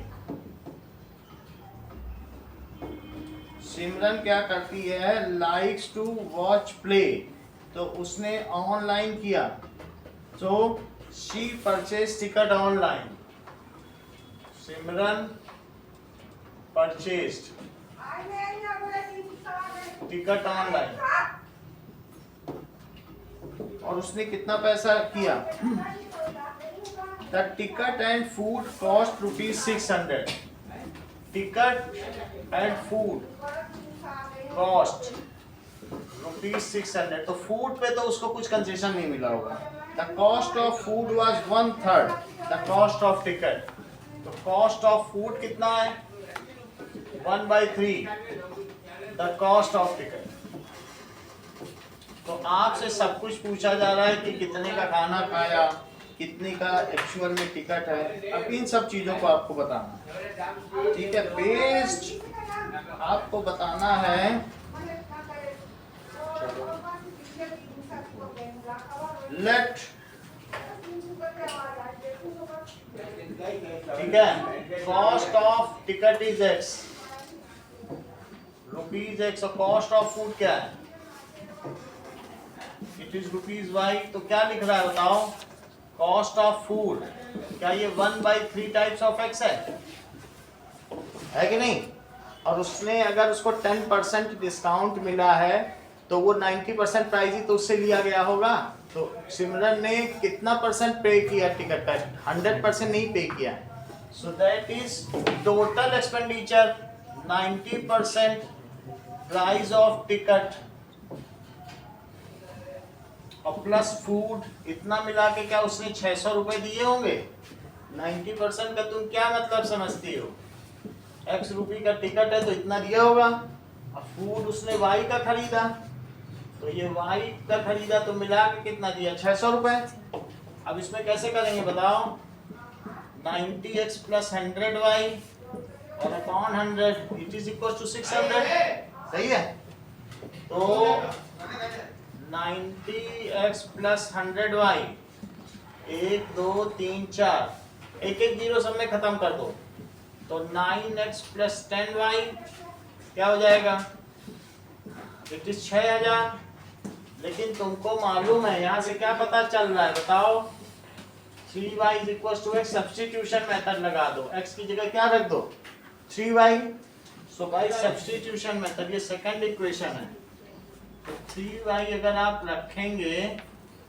सिमरन क्या करती है, लाइक्स टू वॉच प्ले, तो उसने ऑनलाइन किया, तो she purchase ticket online. Simran purchased ticket online, और उसने कितना पैसा किया, the ticket and food cost ₹600। Ticket and food cost ₹600, तो फूड पे तो उसको कुछ कंसेशन नहीं मिला होगा। The cost of food was 1/3 the cost of ticket, तो कॉस्ट ऑफ फूड कितना है, 1/3 द कॉस्ट ऑफ टिकट। तो आपसे सब कुछ पूछा जा रहा है कि कितने का खाना खाया, कितने का एक्चुअल में टिकट है, अब इन सब चीजों को आपको बताना है। ठीक है, बेस्ड आपको बताना है। लेट, ठीक है, cost of ticket is X, ₹X, और कॉस्ट ऑफ फूड क्या है, इट इज ₹Y। तो क्या लिख रहा है बताओ, कॉस्ट ऑफ फूड, क्या ये 1/3 टाइप्स ऑफ X है कि नहीं? और उसने अगर उसको 10% डिस्काउंट मिला है तो वो 90% प्राइस ही तो उससे लिया गया होगा। तो सिमरन ने कितना परसेंट पे किया टिकट का, 100% नहीं पे किया। So that is total expenditure 90% price of ticket और प्लस फूड, इतना मिला के क्या उसने 600 रुपए दिए होंगे। 90% का तुम क्या मतलब समझती हो, X रुपये का टिकट है तो इतना दिया होगा, और फूड उसने Y का खरीदा, तो ये Y का खरीदा तो मिला के कितना दिया, 600 रुपए। अब इसमें कैसे करेंगे बताओ, 90X + 100Y और upon 100 it is equal to 600, सही है। तो 90X + 100Y, 1 2 3 4, एक एक जीरो सब में खत्म कर दो, तो 9X + 10Y क्या हो जाएगा, इट इज 6000। लेकिन तुमको मालूम है यहाँ से क्या पता चल रहा है बताओ, 3Y = X, सब्स्टिट्यूशन मेथड लगा दो, X की जगह क्या रख दो, 3Y। सो बाय सब्स्टिट्यूशन मेथड, ये सेकंड इक्वेशन है, तो 3Y अगर आप रखेंगे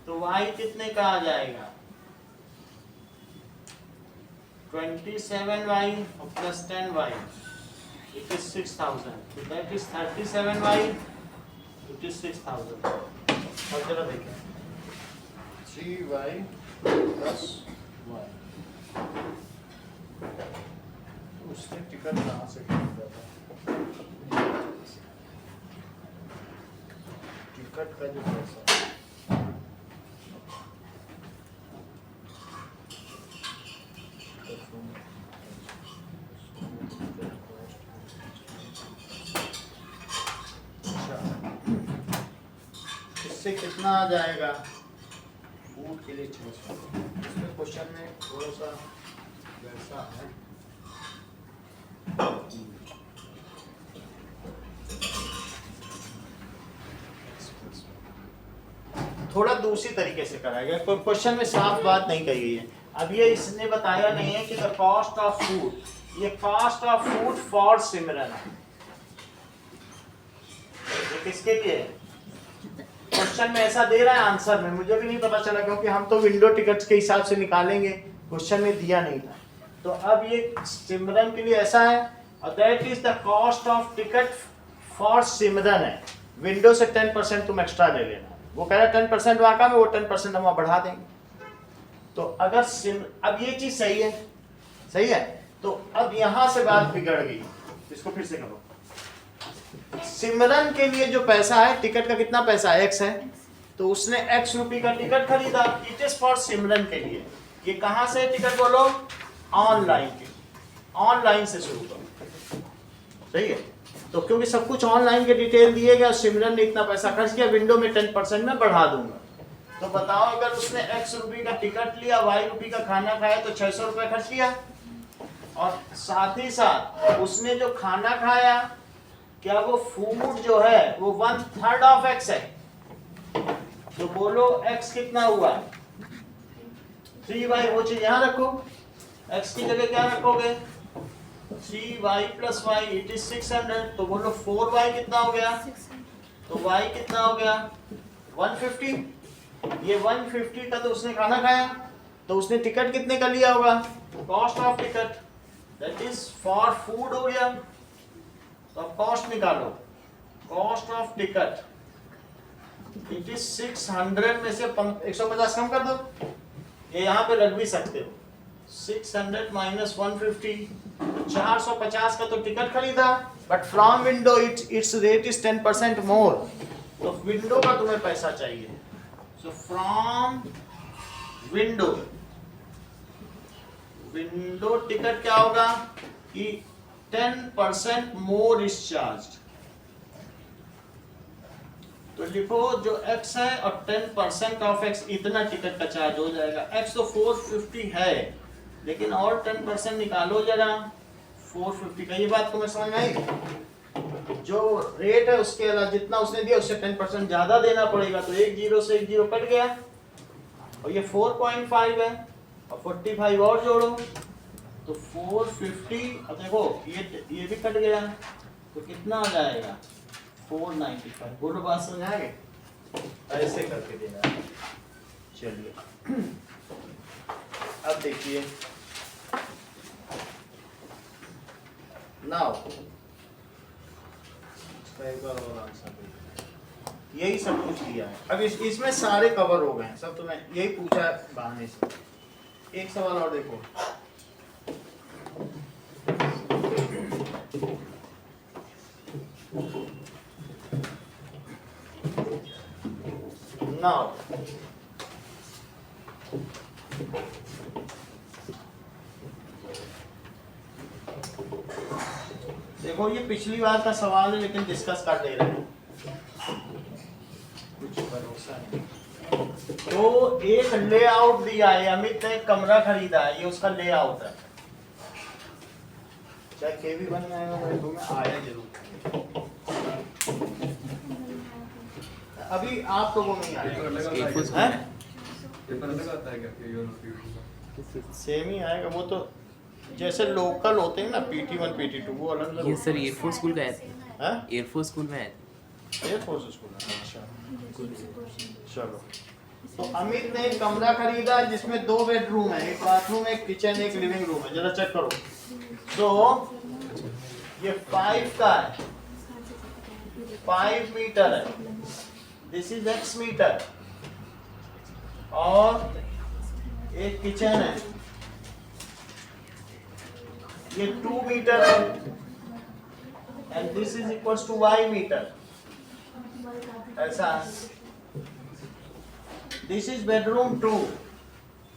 तो Y कितने का आ जाएगा, 27Y + 10Y, it is 6000, so that is 37Y, it is 6000। और जरा देखें, 3Y + Y, उसने टिकट कहाँ से खरीदा था, टिकट का जो पैसा इससे कितना आ जाएगा, फूड चलिए इसमें क्वेश्चन में थोड़ा सा वैसा है। थोड़ा दूसरी तरीके से कराएगा, कोई क्वेश्चन में साफ बात नहीं कही गई है। अब ये इसने बताया नहीं है कि द कॉस्ट ऑफ फूड, ये cost of food for Simran है, ये किसके लिए है? क्वेश्चन में ऐसा दे रहा है, आंसर में मुझे भी नहीं पता चला, क्योंकि हम तो विंडो टिकट्स के हिसाब से निकालेंगे, क्वेश्चन में दिया नहीं था। तो अब ये सिमरन के लिए ऐसा है, और that is the cost of ticket for Simran है। विंडो से 10% तुम एक्स्ट्रा ले लेना, वो कह रहा है 10% वाका में, वो 10% हम वहाँ बढ़ा देंगे। तो अगर अब ये चीज सही है, सही है। तो अब यहां से बात बिगड़ गई, इसको फिर से करो। सिमरन के लिए जो पैसा है, टिकट का कितना पैसा है, x है, तो उसने x रुपये का टिकट खरीदा, इट इज फॉर सिमरन के लिए। ये कहां से टिकट बोलो, ऑनलाइन के, ऑनलाइन से शुरू करो, सही है। तो क्योंकि सब कुछ ऑनलाइन के डिटेल दिए गए, सिमरन ने इतना पैसा खर्च किया, विंडो में 10% में बढ़ा दूंगा। तो बताओ, अगर उसने x रुपये का टिकट लिया, y रुपये का खाना खाया, तो 600 रुपये खर्च किया, और साथ ही साथ उसने जो खाना खाया, क्या वो फूड जो है वो 1/3 ऑफ x है। तो बोलो x कितना हुआ, 3y, वो चीज यहां रखो, x की जगह क्या रखोगे, 3y + y, इट इज 600। तो बोलो 4y कितना हो गया, तो y कितना हो गया 150। ये 150 का तो उसने खाना खाया, तो उसने टिकट कितने का लिया होगा, cost of ticket, that is for food हो गया। तो अब कॉस्ट निकालो, cost of ticket it is 600 में से 150 कम कर दो, ये यहाँ पे रख भी सकते हो, 600 - 150, 450 का तो टिकट खरीदा, but from window it's rate is 10% मोर, तो विंडो का तुम्हें पैसा चाहिए। So from window, window ticket क्या होगा कि 10% मोर इज चार्ज। तो लिखो जो x है और 10% ऑफ x, इतना टिकट का चार्ज हो जाएगा। x तो 450 है, लेकिन और 10% निकालो जरा 450 का। ये बात तुम्हें समझ में आई? जो रेट है उसके अलावा जितना उसने दिया उससे 10% ज्यादा देना पड़ेगा, तो एक जीरो से एक जीरो कट गया, और ये 4.5 है, और 45 और जोड़ो तो 450। अब देखो ये भी कट गया, तो कितना आ जाएगा 495। बोलो बात समझ आ गई? ऐसे करके देना है। चलिए अब देखिए, नाउ एक बार और आंसर देखिए, यही सब कुछ दिया है। अब इसमें सारे कवर हो गए हैं सब, तुम्हें यही पूछा है बहाने से। एक सवाल और देखो, नाउ देखो, ये पिछली बार का सवाल है, लेकिन डिस्कस कर दे रहे हैं, कुछ भरोसा नहीं। तो एक लेआउट दिया है, अमित ने एक कमरा खरीदा है, ये उसका लेआउट है, चाहे केवी बन आएगा मेरे को में आया जरूर, अभी आप लोगों में आएगा, सेम ही आएगा। वो तो जैसे लोकल होते हैं ना, PT1 PT2, वो अलग अलग। ये सर एयरफोर्स स्कूल का है, एयरफोर्स स्कूल में है, एयरफोर्स स्कूल में। अच्छा चलो, तो अमित ने एक कमरा खरीदा जिसमें 2 बेडरूम है, एक बाथरूम, एक किचन, एक लिविंग रूम है। जरा चेक करो, तो ये 5 का है, 5 मीटर है, दिस इज x मीटर, और एक किचन है, ये 2 मीटर है, and this is equals to y metre, ऐसा। दिस इज बेडरूम 2,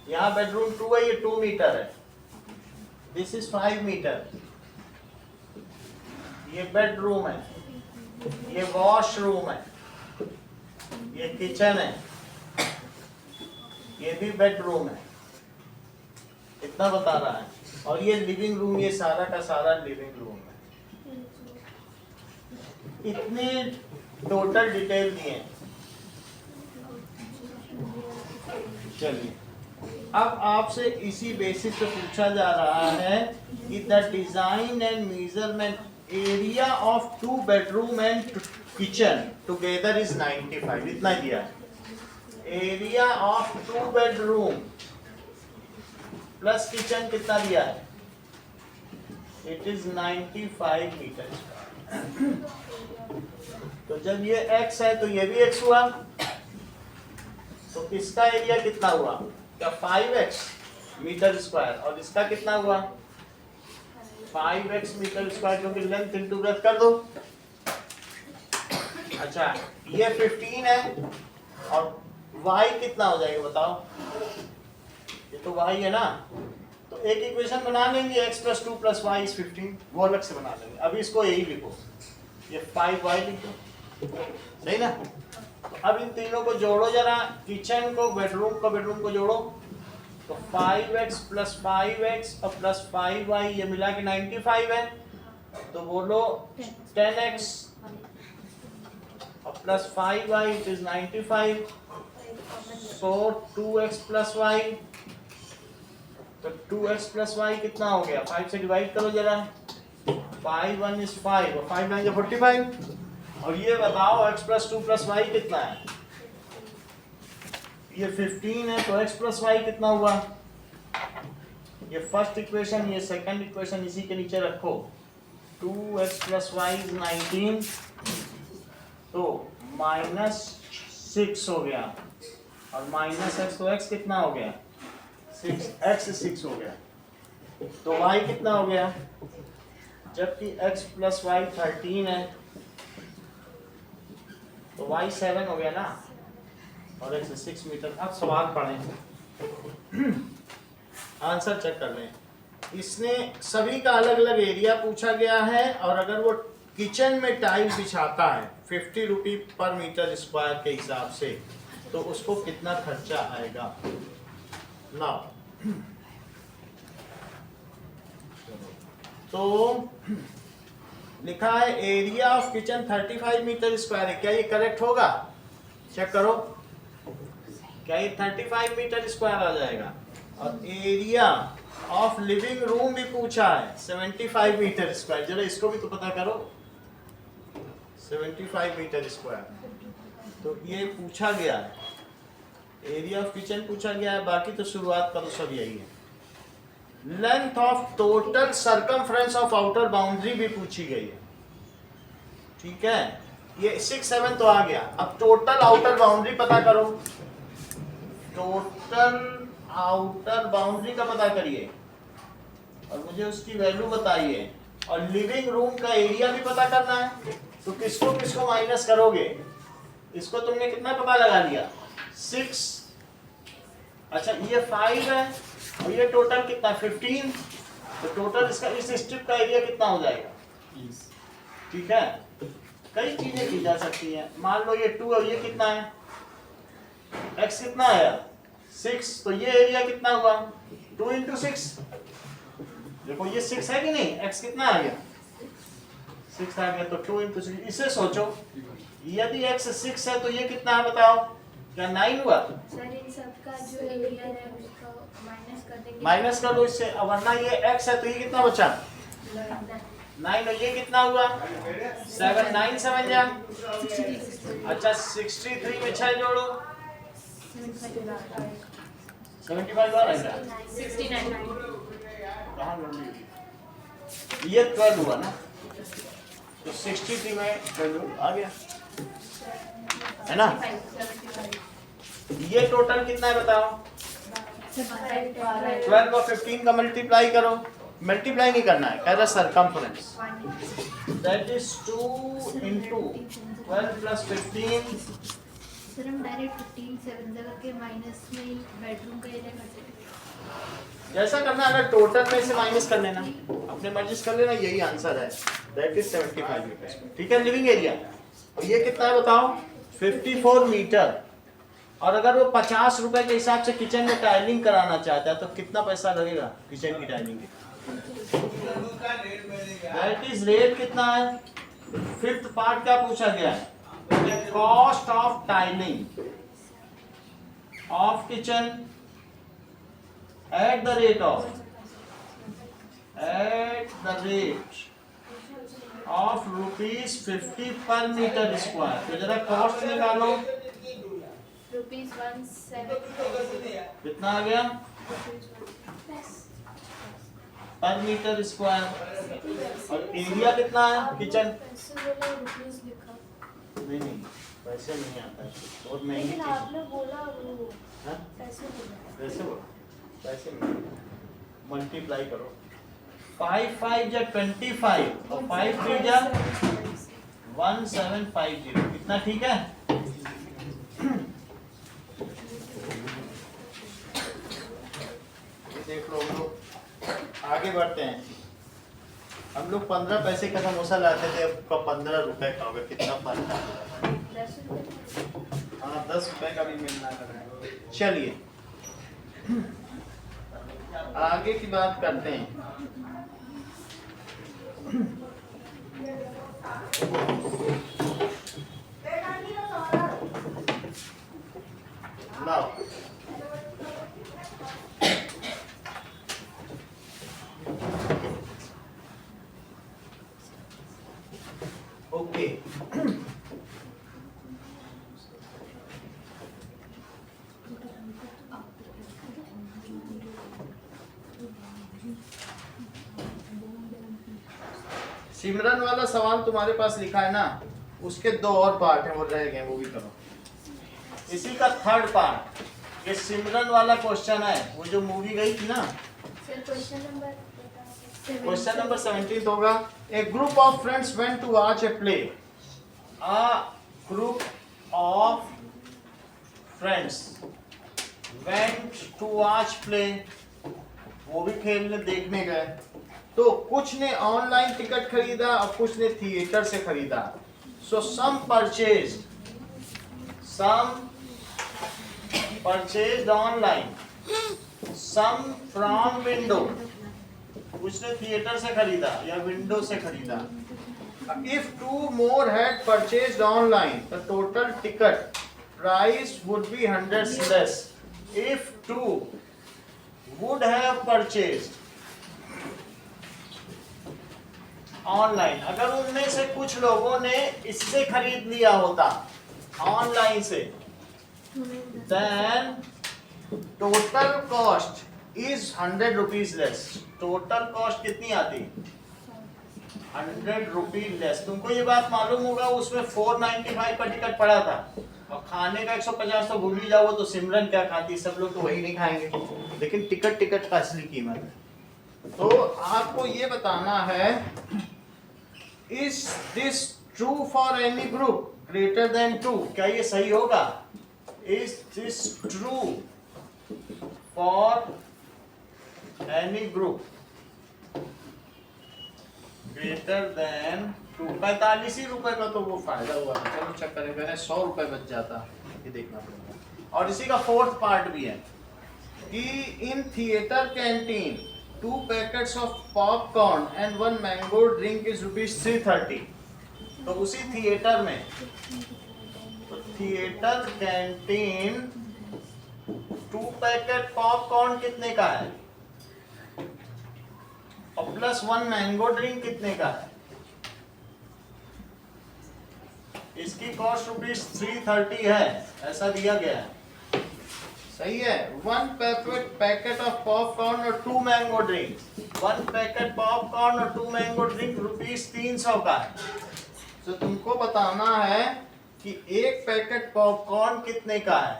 यहाँ बेडरूम 2 है, ये 2 मीटर है, दिस इज 5 मीटर, ये बेडरूम है, ये वॉशरूम है, ये किचन है, ये भी बेडरूम है, इतना बता रहा है, और ये लिविंग रूम, ये सारा का सारा लिविंग रूम है। इतनी टोटल डिटेल दिए हैं। चलिए अब आपसे इसी बेसिस पे पूछा जा रहा है कि the design and measurement area of 2 bedroom and kitchen together is 95, इतना दिया है। Area of 2 bedroom plus kitchen कितना दिया है? It is 95 metre. तो जब ये x है तो ये भी x हुआ, तो इसका एरिया कितना हुआ? क्या 5x मीटर स्क्वायर, और इसका कितना हुआ? 5x मीटर स्क्वायर, क्योंकि लेंथ इंटू ब्रेथ कर दो। अच्छा ये 15 है, और y कितना हो जाएगा बताओ? ये तो y है ना, तो एक इक्वेशन बना लेंगे, x + 2 + y = 15, वो अलग से बना लेंगे। अभी इसको यही लिखो, ये 5y लिखो, सही ना? तो अब इन तीनों को जोड़ो जरा, किचन को बेडरूम को जोड़ो, तो 5x + 5x और प्लस 5y ये मिला के 95 है, तो बोलो 10x और plus 5y it is 95, so 2x + y, तो 2x + y कितना हो गया? 5 से डिवाइड करो जरा, 5 1 is 5 और 5 9 45, और ये बताओ x + 2 + y कितना है? ये 15 है, तो x + y कितना हुआ? ये फर्स्ट इक्वेशन, ये सेकंड इक्वेशन इसी के नीचे रखो, 2x + y is 19, तो -6 हो गया, और -x तो x कितना हो गया? 6x 6 हो गया, तो y कितना हो गया? जबकि x + y 13 है, तो y 7 हो गया ना, और x 6 मीटर। अब सवाल पढ़ें, आंसर चेक कर लें। इसने सभी का अलग अलग एरिया पूछा गया है, और अगर वो किचन में टाइल बिछाता है 50 रुपये पर मीटर स्क्वायर के हिसाब से, तो उसको कितना खर्चा आएगा? ना तो लिखा है area of kitchen 35 metre square है, क्या ये करेक्ट होगा? चेक करो, क्या ये 35 मीटर स्क्वायर आ जाएगा? और एरिया ऑफ लिविंग रूम भी पूछा है 75 मीटर स्क्वायर, जरा इसको भी तो पता करो, 75 मीटर स्क्वायर, तो ये पूछा गया है। एरिया ऑफ किचन पूछा गया है, बाकी तो शुरुआत का तो सब यही है। Length of total circumference of outer boundary भी पूछी गई है, ठीक है? ये 6 7 तो आ गया। अब टोटल आउटर बाउंड्री पता करो, टोटल आउटर बाउंड्री का पता करिए और मुझे उसकी वैल्यू बताइए, और लिविंग रूम का एरिया भी पता करना है। तो किसको किसको माइनस करोगे? इसको तुमने कितना पता लगा लिया? 6, अच्छा ये 5 है, और ये टोटल कितना 15, तो टोटल इसका इस स्ट्रिप का एरिया कितना हो जाएगा? ठीक है, कई चीजें की जा सकती हैं। मान लो ये 2 और ये कितना है? x कितना आया? 6, तो ये एरिया कितना हुआ? 2 × 6, देखो ये 6 है कि नहीं? x कितना आ गया? 6 आ गया, तो 2 × 6। इसे सोचो, यदि x 6 है तो ये कितना है बताओ? क्या 9 हुआ? सर इन सब का जो एरिया है उसको माइनस कर देंगे, माइनस कर दो इससे, वरना ये x है तो ये कितना बचा? 9, और ये कितना हुआ? 7 9 7 जा, अच्छा 63 में 6 जोड़ो, 75 आ रहा है, 69 कहाँ ये 12 हुआ ना, तो 63 में 12 आ गया, है ना? ये टोटल कितना है बताओ? 12 और 15 का मल्टीप्लाई करो, मल्टीप्लाई नहीं करना है, कह रहा सरकमफ्रेंस, दैट इज 2 × 12 + 15। सर हम डायरेक्ट 15 7 जगह के माइनस में बेडरूम का एरिया कर सकते हैं। जैसा करना है, अगर टोटल में से माइनस कर लेना, अपने मर्जी से कर लेना, यही आंसर है, दैट इज 75 मीटर। ठीक है, लिविंग एरिया, और ये कितना है बताओ? 54 मीटर, और अगर वो 50 रुपए के हिसाब से किचन में टाइलिंग कराना चाहता है तो कितना पैसा लगेगा किचन की टाइलिंग की? दैट इज रेट कितना है? फिफ्थ पार्ट क्या पूछा गया है? Cost of tiling of kitchen at the rate of ₹50 पर मीटर स्क्वायर। तो जरा कॉस्ट निकालो, ₹170 कितना आ गया पर मीटर स्क्वायर? और एरिया कितना है किचन? नहीं नहीं पैसे नहीं आता है, बहुत महंगी लेकिन चीज आपने बोला वो है। पैसे बोला। पैसे बोलो, पैसे नहीं मल्टीप्लाई करो। 5 5 या 25 और 5 3 या 1750। कितना ठीक है? देख लो हम लोग आगे बढ़ते हैं। हम लोग 15 पैसे का समोसा लाते थे, अब 15 रुपए का होगा। कितना फर्क है? 10 रुपये। हाँ 10 रुपए का भी मिलना है। चलिए आगे की बात करते हैं। लाओ ओके। सिमरन वाला सवाल तुम्हारे पास लिखा है ना, उसके 2 और पार्ट हैं, वो रह गए, वो भी करो। इसी का थर्ड पार्ट ये सिमरन वाला क्वेश्चन है, वो जो मूवी गई थी ना। Sir question number question number 17 होगा। A group of friends went to watch a play. A group of friends went to watch play, वो भी खेलने देखने गए। तो कुछ ने ऑनलाइन टिकट खरीदा और कुछ ने थिएटर से खरीदा। So some purchased online, some from window, कुछ ने थिएटर से खरीदा या विंडो से खरीदा। If 2 more had purchased online, the total ticket price would be 100 less. If 2 would have purchased online, अगर उनमें से कुछ लोगों ने इससे खरीद लिया होता ऑनलाइन से, then total cost is 100 rupees less. Total cost कितनी आती? 100 रुपीज लेस। तुमको ये बात मालूम होगा, उसमें 495 का टिकट पड़ा था और खाने का 150 तो भूल ही जाओ। तो सिमरन क्या खाती, सब लोग तो वही नहीं खाएंगे, लेकिन टिकट का असली कीमत है। तो आपको ये बताना है, is this true for any group greater than 2? क्या ये सही होगा? Is this true for any group greater than 2? 45 ही रुपए का तो वो फायदा हुआ, चलो चक्कर में 100 रुपए बच जाता, ये देखना पड़ेगा। और इसी का फोर्थ पार्ट भी है कि in theatre canteen 2 packets of popcorn and 1 mango drink is ₹330। तो उसी थिएटर में, तो थिएटर कैंटीन 2 पैकेट पॉपकॉर्न कितने का है और प्लस 1 मैंगो ड्रिंक कितने का है? इसकी कॉस्ट ₹330 है, ऐसा दिया गया है। सही है। 1 पैकेट ऑफ पॉपकॉर्न और 2 मैंगो ड्रिंक। 1 पैकेट पॉपकॉर्न और 2 मैंगो ड्रिंक ₹300 का है। तो तुमको बताना है कि 1 पैकेट पॉपकॉर्न कितने का है।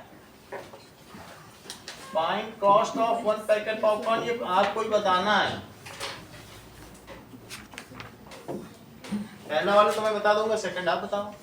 Find cost of 1 packet popcorn, ये आपको ही बताना है। पहला वाला तो मैं बता दूंगा, सेकंड आप बताओ।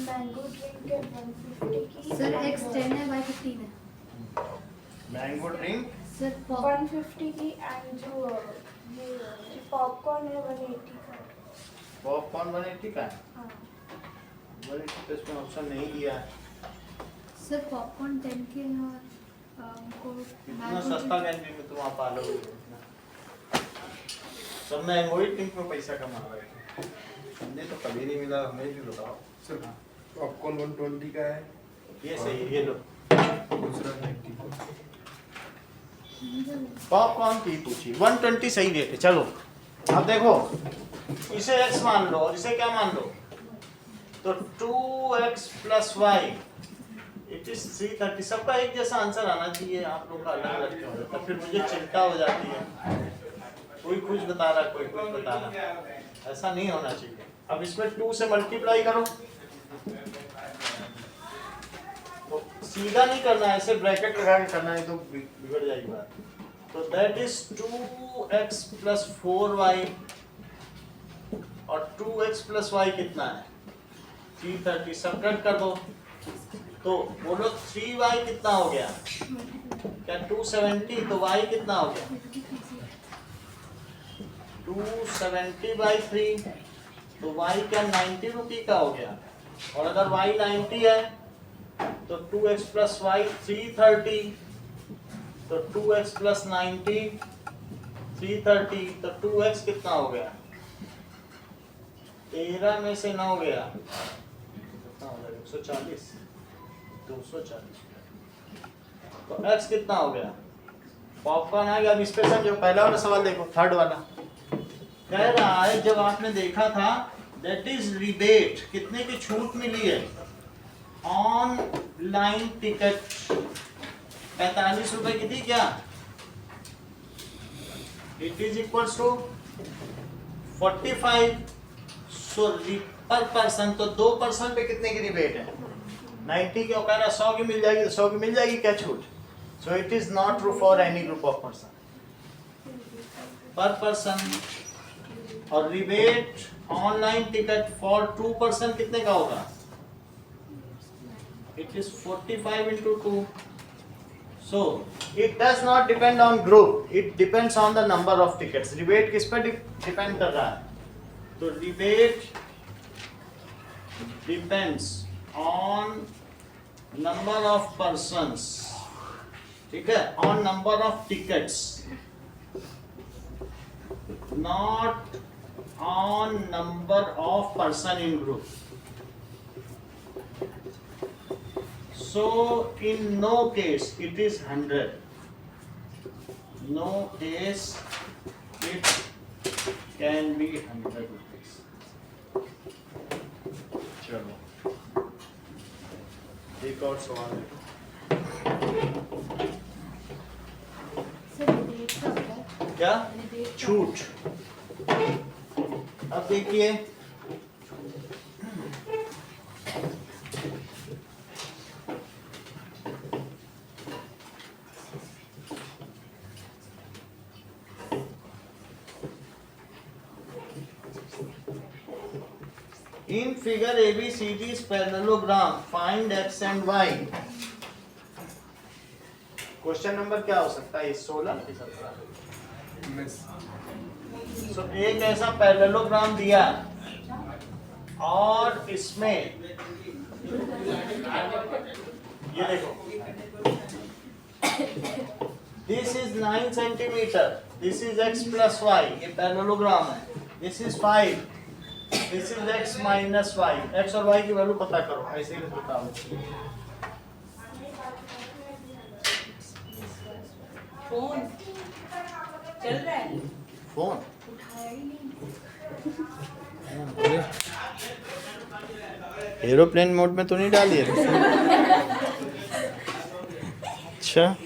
मैंगो ड्रिंक है 150 की सर x 10 है y 15 है मैंगो ड्रिंक सर 150 की एंड जो ये पॉपकॉर्न है 180 का। पॉपकॉर्न 180 का है। हाँ 180 पे इसमें ऑप्शन नहीं दिया है। सर पॉपकॉर्न 10 के हैं और हमको इतना सस्ता कैंटीन में तुम आप पालोगे इतना। सब मैंगो ही ड्रिंक में पैसा कमा रहे हैं। हमने तो कभी नहीं मिला, हमें भी बताओ। सर पॉपकॉर्न 120 का है, ये सही है, ये लो। दूसरा 90 का। पॉपकॉर्न की पूछी 120 सही रेट है। चलो अब देखो, इसे x मान लो और इसे क्या मान लो, तो 2x plus Y it is 330। सबका एक जैसा आंसर आना चाहिए, आप लोग का अलग अलग क्यों होता है? फिर मुझे चिंता हो जाती है, कोई कुछ बता रहा कोई कुछ बता रहा, ऐसा नहीं होना चाहिए। अब इसमें 2 से मल्टीप्लाई करो, तो सीधा नहीं करना है, ऐसे ब्रैकेट लगा के करना है तो बिगड़ जाएगी बात। तो that is 2x plus 4y और 2x प्लस y कितना है 330। सब्ट्रैक्ट कर दो तो बोलो 3y कितना हो गया, क्या 270, तो y कितना हो गया 270/3, तो y क्या 90 रुपये का हो गया। और अगर y 90 है तो 2x प्लस y 330, तो 2x प्लस 90 330, तो 2x कितना हो गया 13 में से 9 गया कितना हो गया 140, 240। तो x कितना हो गया, पॉपकॉर्न आ गया। अब इस पे समझो, पहला वाला सवाल देखो, थर्ड वाला कह रहा है जब आपने देखा था दैट इज रिबेट, कितने की छूट मिली है ऑनलाइन टिकट 45 रुपए की थी क्या, इट इज इक्वल्स टू 45 पर पर्सन, तो 2% पे कितने की रिबेट है 90 की, कह रहा 100 की मिल जाएगी, तो 100 की मिल जाएगी क्या छूट। So it is not true for any group of person पर पर्सन। और रिबेट ऑनलाइन टिकट फॉर 2% कितने का होगा, it is 45 into 2. So it does not depend on group, it depends on the number of tickets. Rebate किस पर depend कर रहा है, तो rebate depends on number of persons, ठीक है, on number of tickets, not on number of person in group. So in no case it is 100. No case it can be 100 rupees. चलो एक और सवाल है। सर रिबेट का होता है क्या रिबेट छूट। अब देखिए in figure ABCD's parallelogram find x and y। Question number क्या हो सकता है 16 की 17। सो एक ऐसा पैरेललोग्राम दिया और इसमें ये देखो, this is 9 centimetre, this is x plus y, ये पैरेललोग्राम है, this is 5, this is x minus y। x और y की वैल्यू पता करो, ऐसे ही बताओ। फोन चल रहा है, फोन उठाया ही नहीं। एरोप्लेन मोड में तो नहीं डाली है। अच्छा